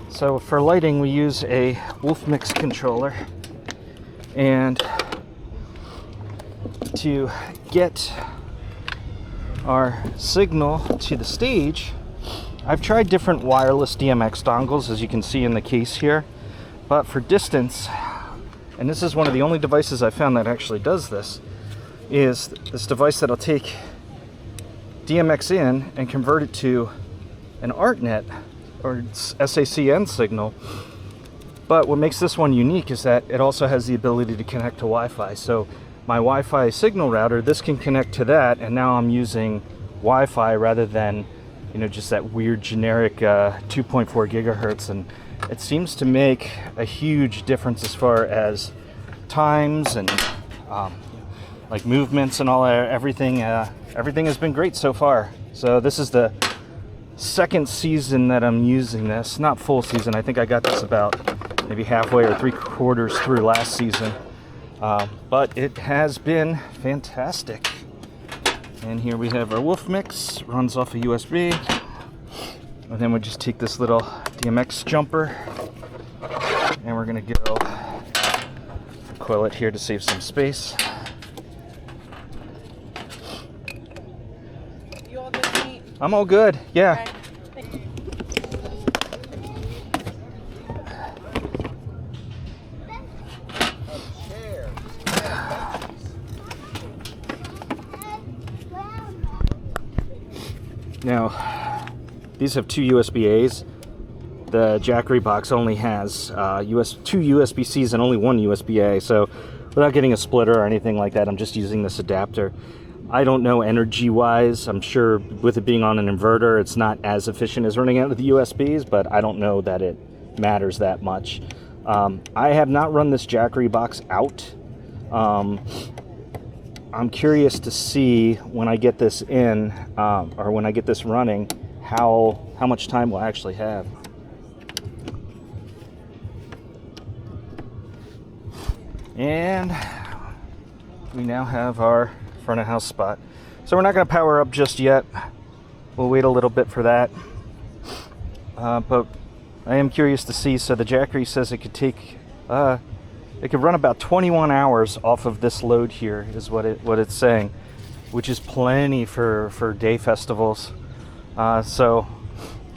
So for lighting we use a Wolf Mix controller, and to get our signal to the stage I've tried different wireless DMX dongles, as you can see in the case here, but for distance, and this is one of the only devices I found that actually does this, is this device that'll take DMX in and convert it to an ARTNet or SACN signal. But what makes this one unique is that it also has the ability to connect to Wi-Fi. So my Wi-Fi signal router, this can connect to that, and now I'm using Wi-Fi rather than, you know, just that weird generic 2.4 gigahertz. And it seems to make a huge difference as far as times and like movements and all that. Everything has been great so far. So this is the second season that I'm using this. Not full season. I think I got this about maybe halfway or 3/4 through last season. But it has been fantastic. And here we have our wolf mix, runs off a USB. And then we just take this little DMX jumper and we're gonna go coil it here to save some space. You all good to eat? I'm all good, yeah. Okay. Now, these have two USB-A's. The Jackery box only has two USB-C's and only one USB-A, so without getting a splitter or anything like that, I'm just using this adapter. I don't know energy-wise. I'm sure with it being on an inverter, it's not as efficient as running out of the USBs, but I don't know that it matters that much. I have not run this Jackery box out. I'm curious to see when I get this in, or when I get this running, how much time we'll actually have. And we now have our front of house spot. So we're not going to power up just yet. We'll wait a little bit for that. But I am curious to see. So the Jackery says it could take, it could run about 21 hours off of this load here, is what it's saying, which is plenty for day festivals. So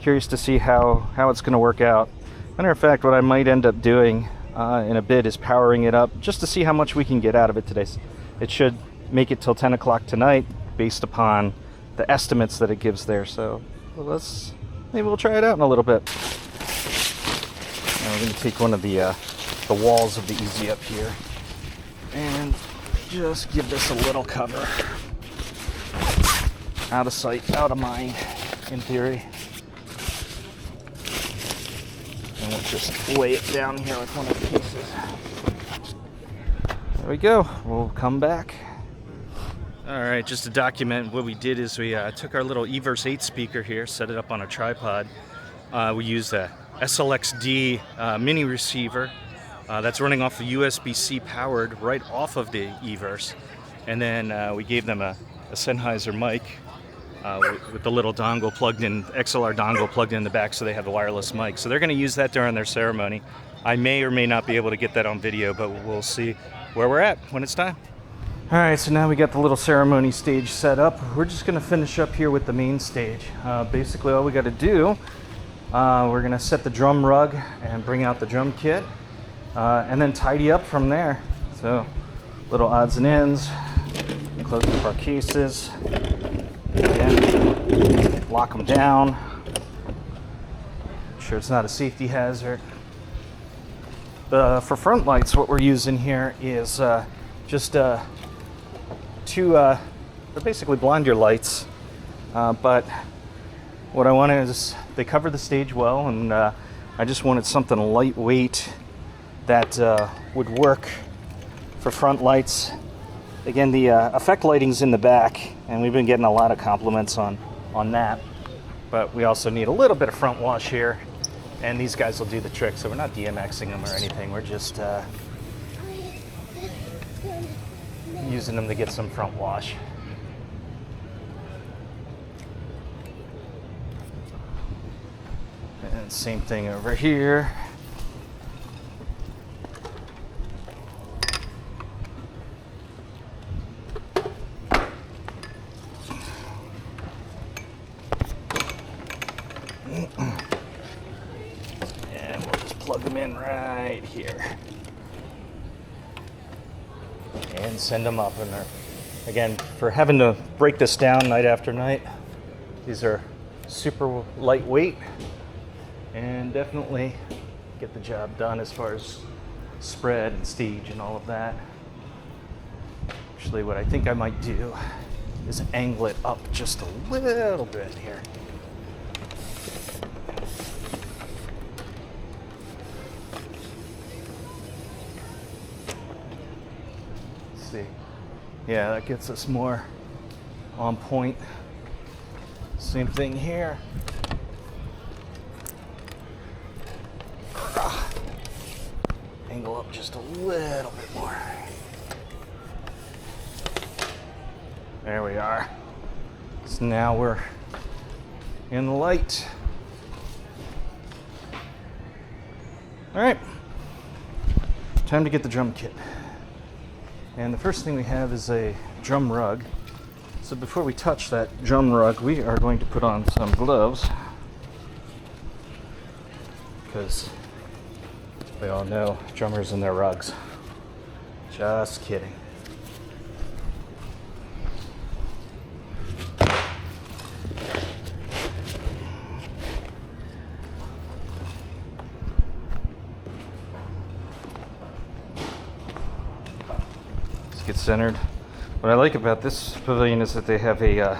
curious to see how it's going to work out. Matter of fact, what I might end up doing in a bit is powering it up just to see how much we can get out of it today. It should make it till 10 o'clock tonight based upon the estimates that it gives there. So maybe we'll try it out in a little bit. Now we're going to take one of the walls of the Easy up here and just give this a little cover. Out of sight, out of mind, in theory. And we'll just lay it down here with one of the pieces. There we go. We'll come back. All right, just to document what we did is we took our little Everse 8 speaker here, set it up on a tripod. We used a SLX D mini receiver that's running off of USB-C powered right off of the Everse. And then we gave them a Sennheiser mic with the little dongle plugged in, XLR dongle plugged in the back, so they have the wireless mic. So they're going to use that during their ceremony. I may or may not be able to get that on video, but we'll see where we're at when it's time. All right, so now we got the little ceremony stage set up. We're just going to finish up here with the main stage. Basically, all we got to do, we're going to set the drum rug and bring out the drum kit, and then tidy up from there. So, little odds and ends. Close up our cases. Again, lock them down. Make sure it's not a safety hazard. For front lights, what we're using here is just they're basically blind your lights. But what I wanted is, they cover the stage well, and I just wanted something lightweight that would work for front lights. Again, the effect lighting's in the back, and we've been getting a lot of compliments on that. But we also need a little bit of front wash here, and these guys will do the trick. So we're not DMXing them or anything. We're just using them to get some front wash. And same thing over here. And we'll just plug them in right here. And send them up in there. Again, for having to break this down night after night, these are super lightweight and definitely get the job done as far as spread and stage and all of that. Actually, what I think I might do is angle it up just a little bit here. Yeah, that gets us more on point. Same thing here. Angle up just a little bit more. There we are. So now we're in the light. All right, time to get the drum kit. And the first thing we have is a drum rug. So before we touch that drum rug, we are going to put on some gloves, because we all know drummers and their rugs. Just kidding. Let's get centered. What I like about this pavilion is that they have a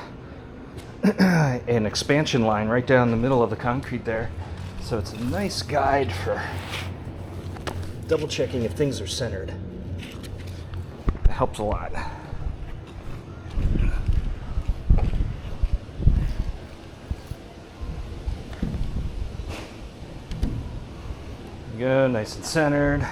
an expansion line right down the middle of the concrete there. So it's a nice guide for double checking if things are centered. It helps a lot. There we go, nice and centered.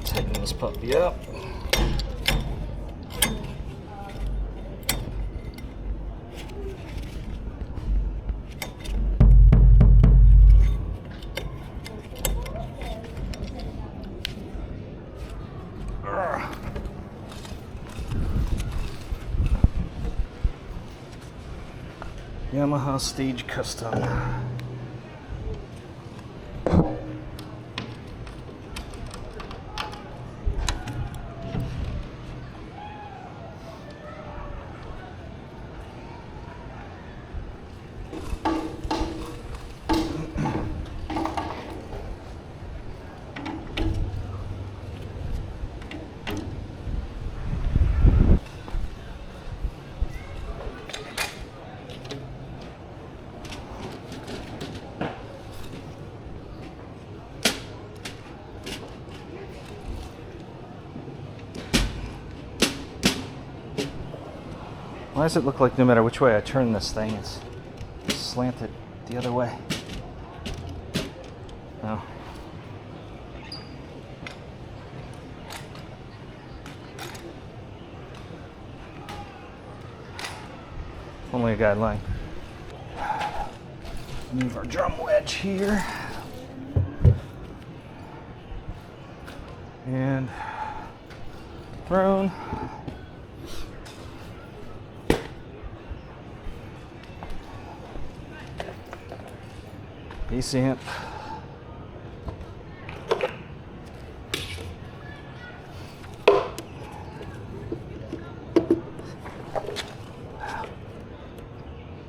Tighten this puppy up. Yamaha Stage Custom. Why does it look like no matter which way I turn this thing, it's slanted the other way? Oh. Only a guideline. Move our drum wedge here. And throne. AC amp.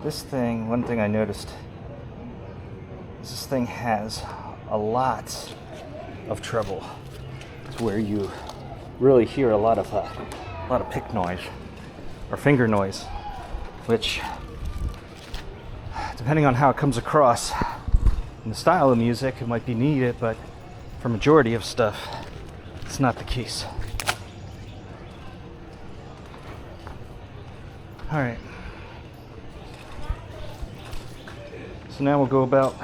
This thing, one thing I noticed is this thing has a lot of treble. It's where you really hear a lot of pick noise or finger noise, which, depending on how it comes across in the style of music, it might be needed, but for majority of stuff, it's not the case. All right. So now we'll go about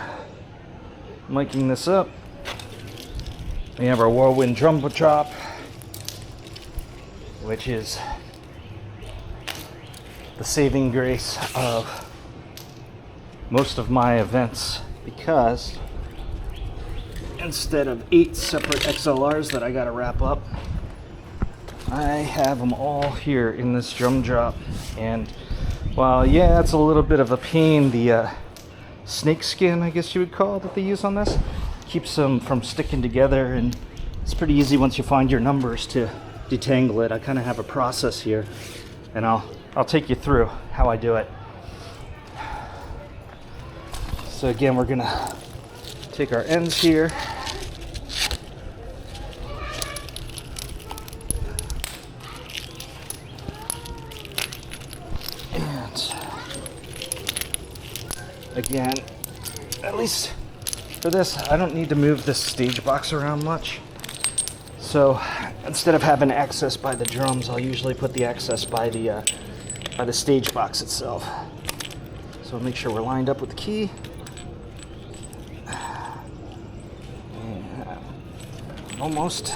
miking this up. We have our Whirlwind drum drop, which is the saving grace of most of my events, because instead of 8 separate XLRs that I gotta wrap up, I have them all here in this drum drop. And while yeah, it's a little bit of a pain, the snake skin, I guess you would call it, that they use on this keeps them from sticking together, and it's pretty easy once you find your numbers to detangle it. I kind of have a process here, and I'll take you through how I do it. So again, we're gonna take our ends here. And again, at least for this, I don't need to move this stage box around much. So instead of having access by the drums, I'll usually put the access by the stage box itself. So make sure we're lined up with the key. Almost.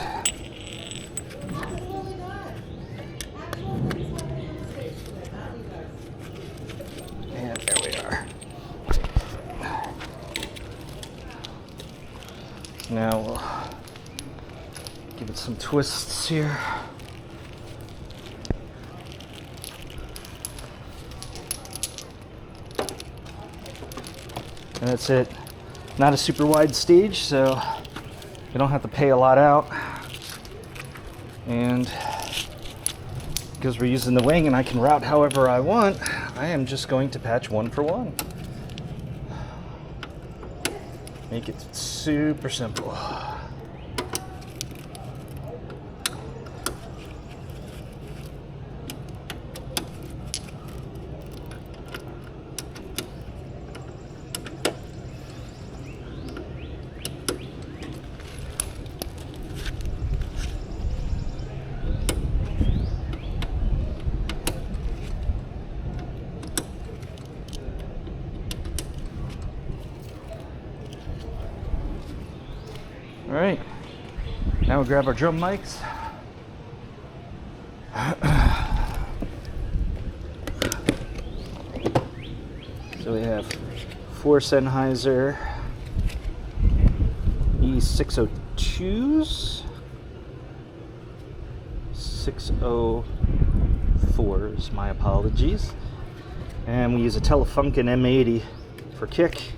And there we are. Now we'll give it some twists here. And that's it. Not a super wide stage, so you don't have to pay a lot out. And because we're using the wing and I can route however I want, I am just going to patch 1 for 1. Make it super simple. All right, now we'll grab our drum mics. So we have 4 Sennheiser E602s, 604s, my apologies. And we use a Telefunken M80 for kick,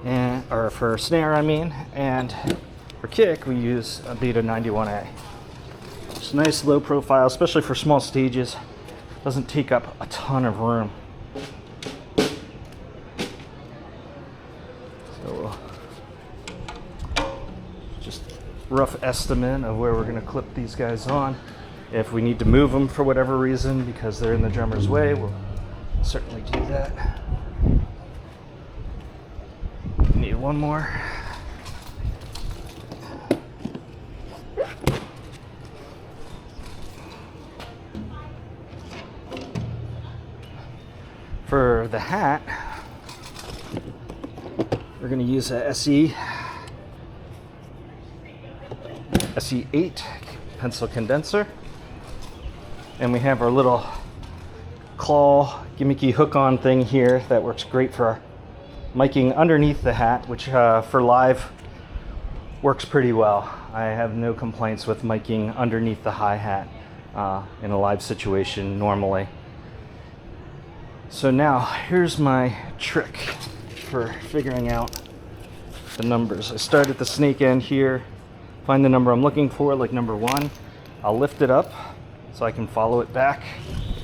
and or for snare, I mean, and for kick we use a Beta 91A. It's a nice low profile, especially for small stages. Doesn't take up a ton of room. So just rough estimate of where we're going to clip these guys on. If we need to move them for whatever reason because they're in the drummer's way, we'll certainly do that. Need one more. For the hat, we're going to use a SE8 pencil condenser, and we have our little claw gimmicky hook-on thing here that works great for miking underneath the hat, which for live works pretty well. I have no complaints with miking underneath the hi-hat in a live situation normally. So now here's my trick for figuring out the numbers. I start at the snake end here, find the number I'm looking for, like number 1. I'll lift it up so I can follow it back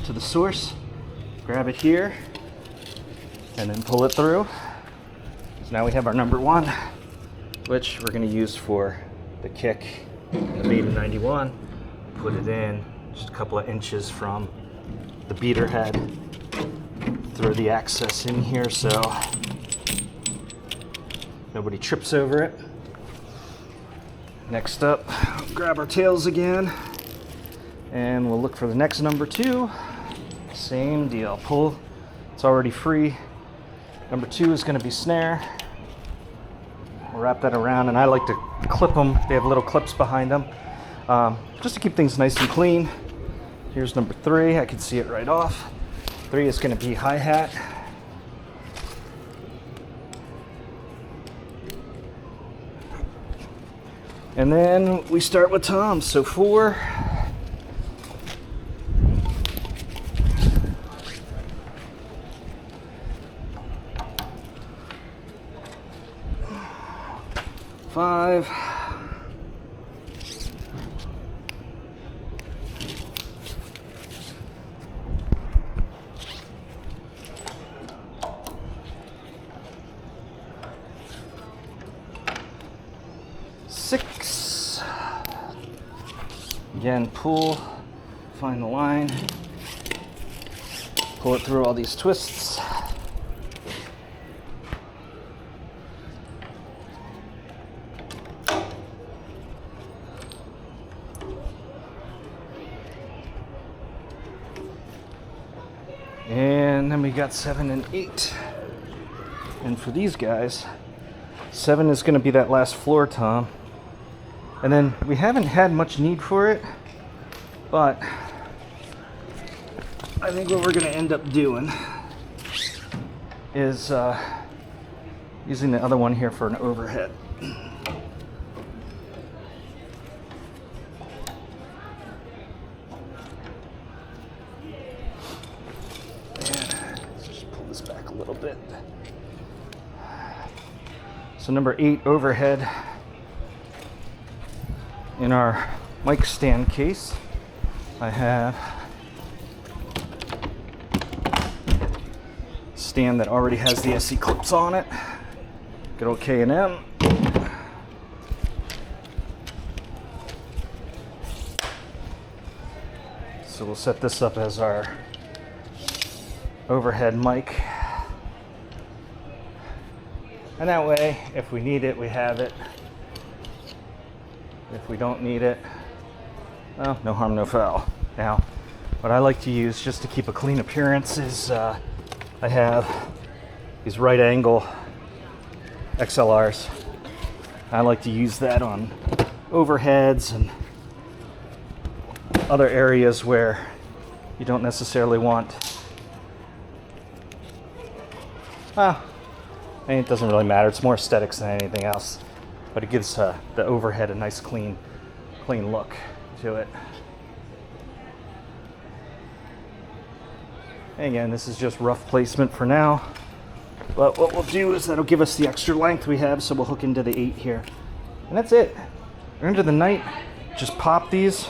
to the source, grab it here, and then pull it through. So now we have our number 1, which we're going to use for the kick, the Beta 91. Put it in just a couple of inches from the beater head. Throw the access in here so nobody trips over it. Next up, grab our tails again, and we'll look for the next number 2. Same deal, pull, it's already free. Number 2 is going to be snare. We'll wrap that around, and I like to clip them. They have little clips behind them, just to keep things nice and clean. Here's number 3, I can see it right off. 3 is going to be hi-hat. And then we start with toms. So 4. $5. Again, pull, find the line, pull it through all these twists. And then we got 7 and 8. And for these guys, 7 is going to be that last floor tom. And then we haven't had much need for it, but I think what we're going to end up doing is using the other one here for an overhead. Let's just pull this back a little bit. So number 8 overhead in our mic stand case, I have a stand that already has the SC clips on it. Good old K&M. So we'll set this up as our overhead mic. And that way, if we need it, we have it. If we don't need it, well, no harm, no foul. Now, what I like to use just to keep a clean appearance is I have these right angle XLRs. I like to use that on overheads and other areas where you don't necessarily want. It doesn't really matter. It's more aesthetics than anything else, but it gives the overhead a nice clean look to it. And again, this is just rough placement for now, but what we'll do is that'll give us the extra length we have, so we'll hook into the 8 here. And that's it. Into the night, just pop these,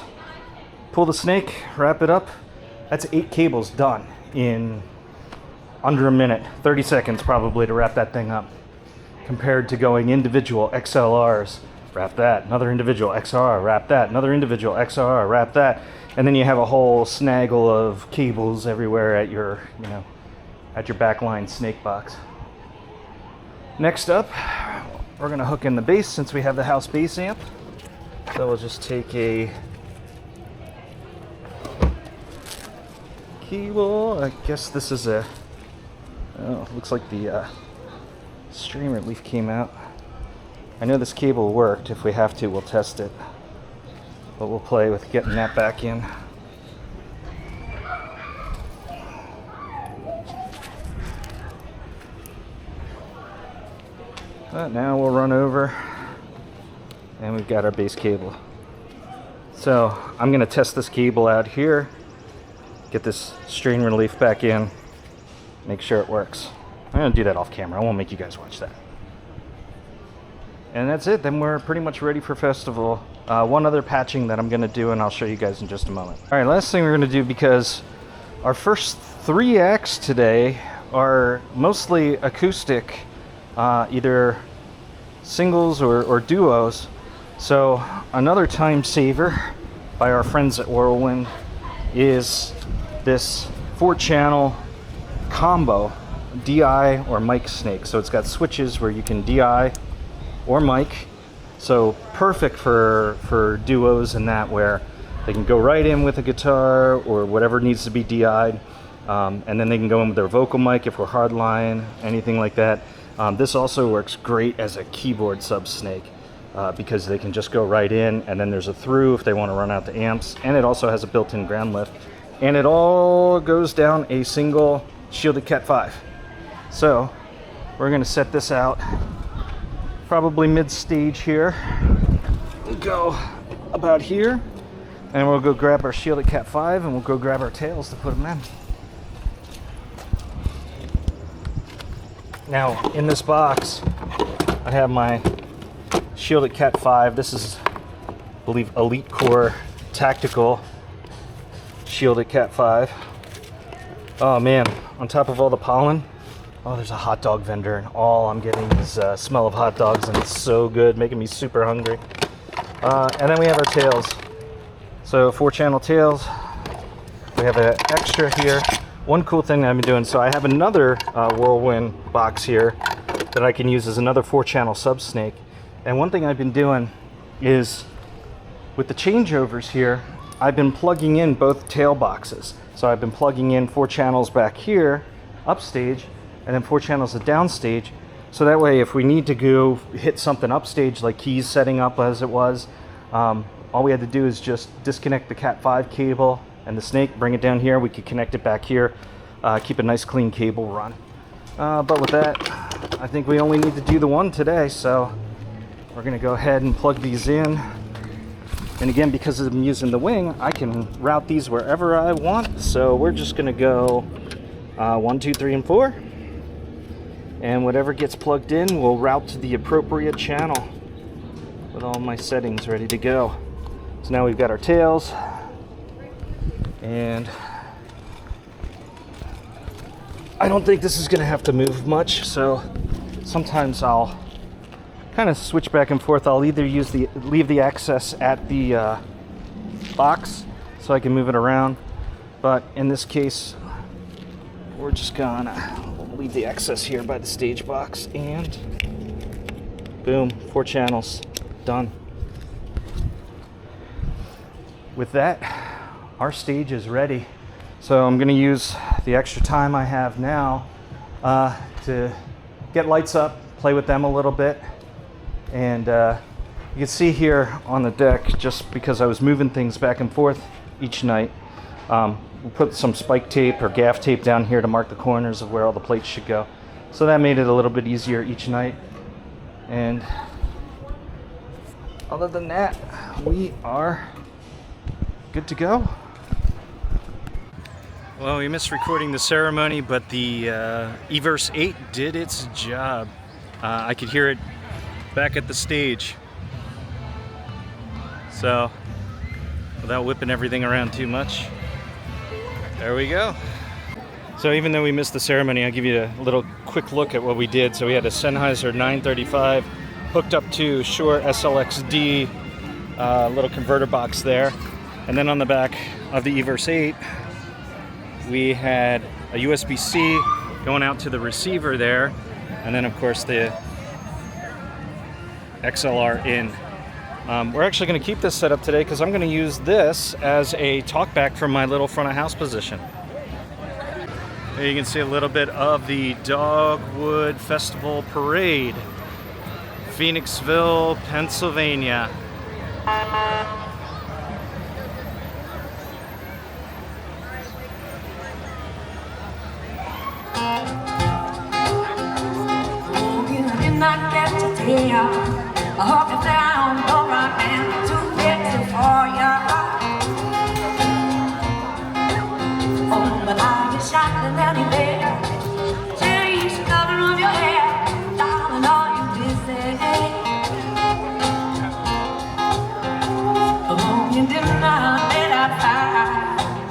pull the snake, wrap it up. That's 8 cables done in under a minute, 30 seconds probably to wrap that thing up, compared to going individual XLRs, wrap that, another individual XLR, wrap that, another individual XLR, wrap that, and then you have a whole snaggle of cables everywhere at your, at your backline snake box. Next up, we're gonna hook in the bass since we have the house bass amp. So we'll just take a cable. I guess this is a, oh, looks like the streamer leaf came out. I know this cable worked. If we have to, we'll test it. But we'll play with getting that back in. But now we'll run over and we've got our base cable. So I'm going to test this cable out here, get this strain relief back in, make sure it works. I'm going to do that off camera. I won't make you guys watch that. And that's it. Then we're pretty much ready for festival. One other patching that I'm going to do, and I'll show you guys in just a moment. All right, last thing we're going to do, because our first 3 acts today are mostly acoustic, either singles or duos. So another time saver by our friends at Whirlwind is this 4-channel combo DI or mic snake. So it's got switches where you can DI or mic. So perfect for duos and that, where they can go right in with a guitar or whatever needs to be DI'd, and then they can go in with their vocal mic if we're hardline, anything like that. This also works great as a keyboard sub snake, because they can just go right in, and then there's a through if they want to run out the amps, and it also has a built-in ground lift, and it all goes down a single shielded Cat 5. So we're going to set this out probably mid-stage here. We'll go about here, and we'll go grab our shielded Cat 5, and we'll go grab our tails to put them in. Now, in this box, I have my shielded Cat 5. This is, I believe, Elite Core Tactical shielded Cat 5. Oh man, on top of all the pollen, oh, there's a hot dog vendor, and all I'm getting is smell of hot dogs, and it's so good, making me super hungry. And then we have our tails. So 4-channel tails. We have an extra here. One cool thing that I've been doing, so I have another Whirlwind box here that I can use as another 4-channel sub snake. And one thing I've been doing is with the changeovers here, I've been plugging in both tail boxes. So I've been plugging in 4 channels back here, upstage, and then 4 channels at downstage. So that way, if we need to go hit something upstage, like keys setting up as it was, all we had to do is just disconnect the Cat 5 cable and the snake, bring it down here. We could connect it back here, keep a nice clean cable run. But with that, I think we only need to do the one today. So we're gonna go ahead and plug these in. And again, because I'm using the wing, I can route these wherever I want. So we're just gonna go 1, 2, 3, and 4. And whatever gets plugged in will route to the appropriate channel with all my settings ready to go. So now we've got our tails, and I don't think this is gonna have to move much. So sometimes I'll kind of switch back and forth. I'll either leave the access at the box so I can move it around, but in this case we're just gonna leave the access here by the stage box, and boom, 4 channels done. With that, our stage is ready. So I'm gonna use the extra time I have now to get lights up, play with them a little bit. And you can see here on the deck, just because I was moving things back and forth each night, we put some spike tape or gaff tape down here to mark the corners of where all the plates should go. So that made it a little bit easier each night. And other than that, we are good to go. Well, we missed recording the ceremony, but the Everse 8 did its job. I could hear it back at the stage. So, without whipping everything around too much, there we go. So even though we missed the ceremony, I'll give you a little quick look at what we did. So we had a Sennheiser 935 hooked up to Shure SLX D little converter box there. And then on the back of the Everse 8, we had a USB-C going out to the receiver there. And then of course the XLR in. We're actually going to keep this set up today because I'm going to use this as a talkback from my little front of house position. There you can see a little bit of the Dogwood Festival Parade, Phoenixville, Pennsylvania. I hope you found the right man to fix it for you. Oh, but I just shot the nanny bear. Change the color of your hair, darling, are you busy? Oh, you did not let out fire.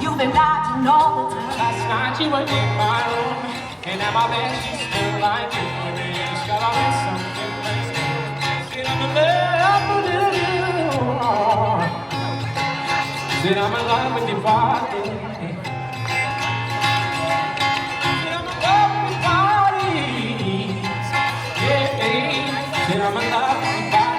You've been dodging all the time. Last night you were in my room, and now my bed she's still like you. Just got all this something. Said I'm in love with your body. Said I'm in love with your body. Yeah, said I'm in love with your body.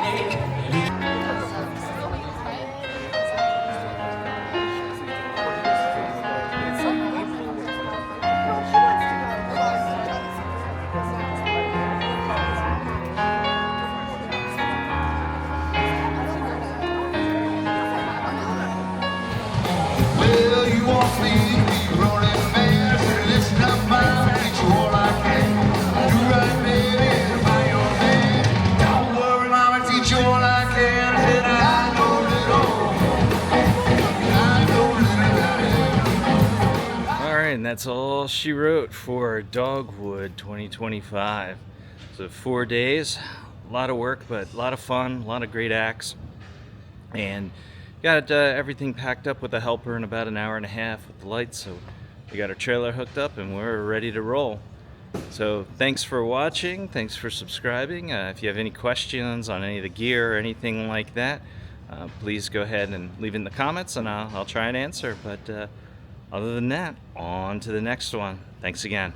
And that's all she wrote for Dogwood 2025. So 4 days, a lot of work, but a lot of fun, a lot of great acts. And got everything packed up with a helper in about an hour and a half with the lights. So we got our trailer hooked up and we're ready to roll. So thanks for watching, thanks for subscribing. If you have any questions on any of the gear or anything like that, please go ahead and leave it in the comments, and I'll try and answer. But other than that, on to the next one. Thanks again.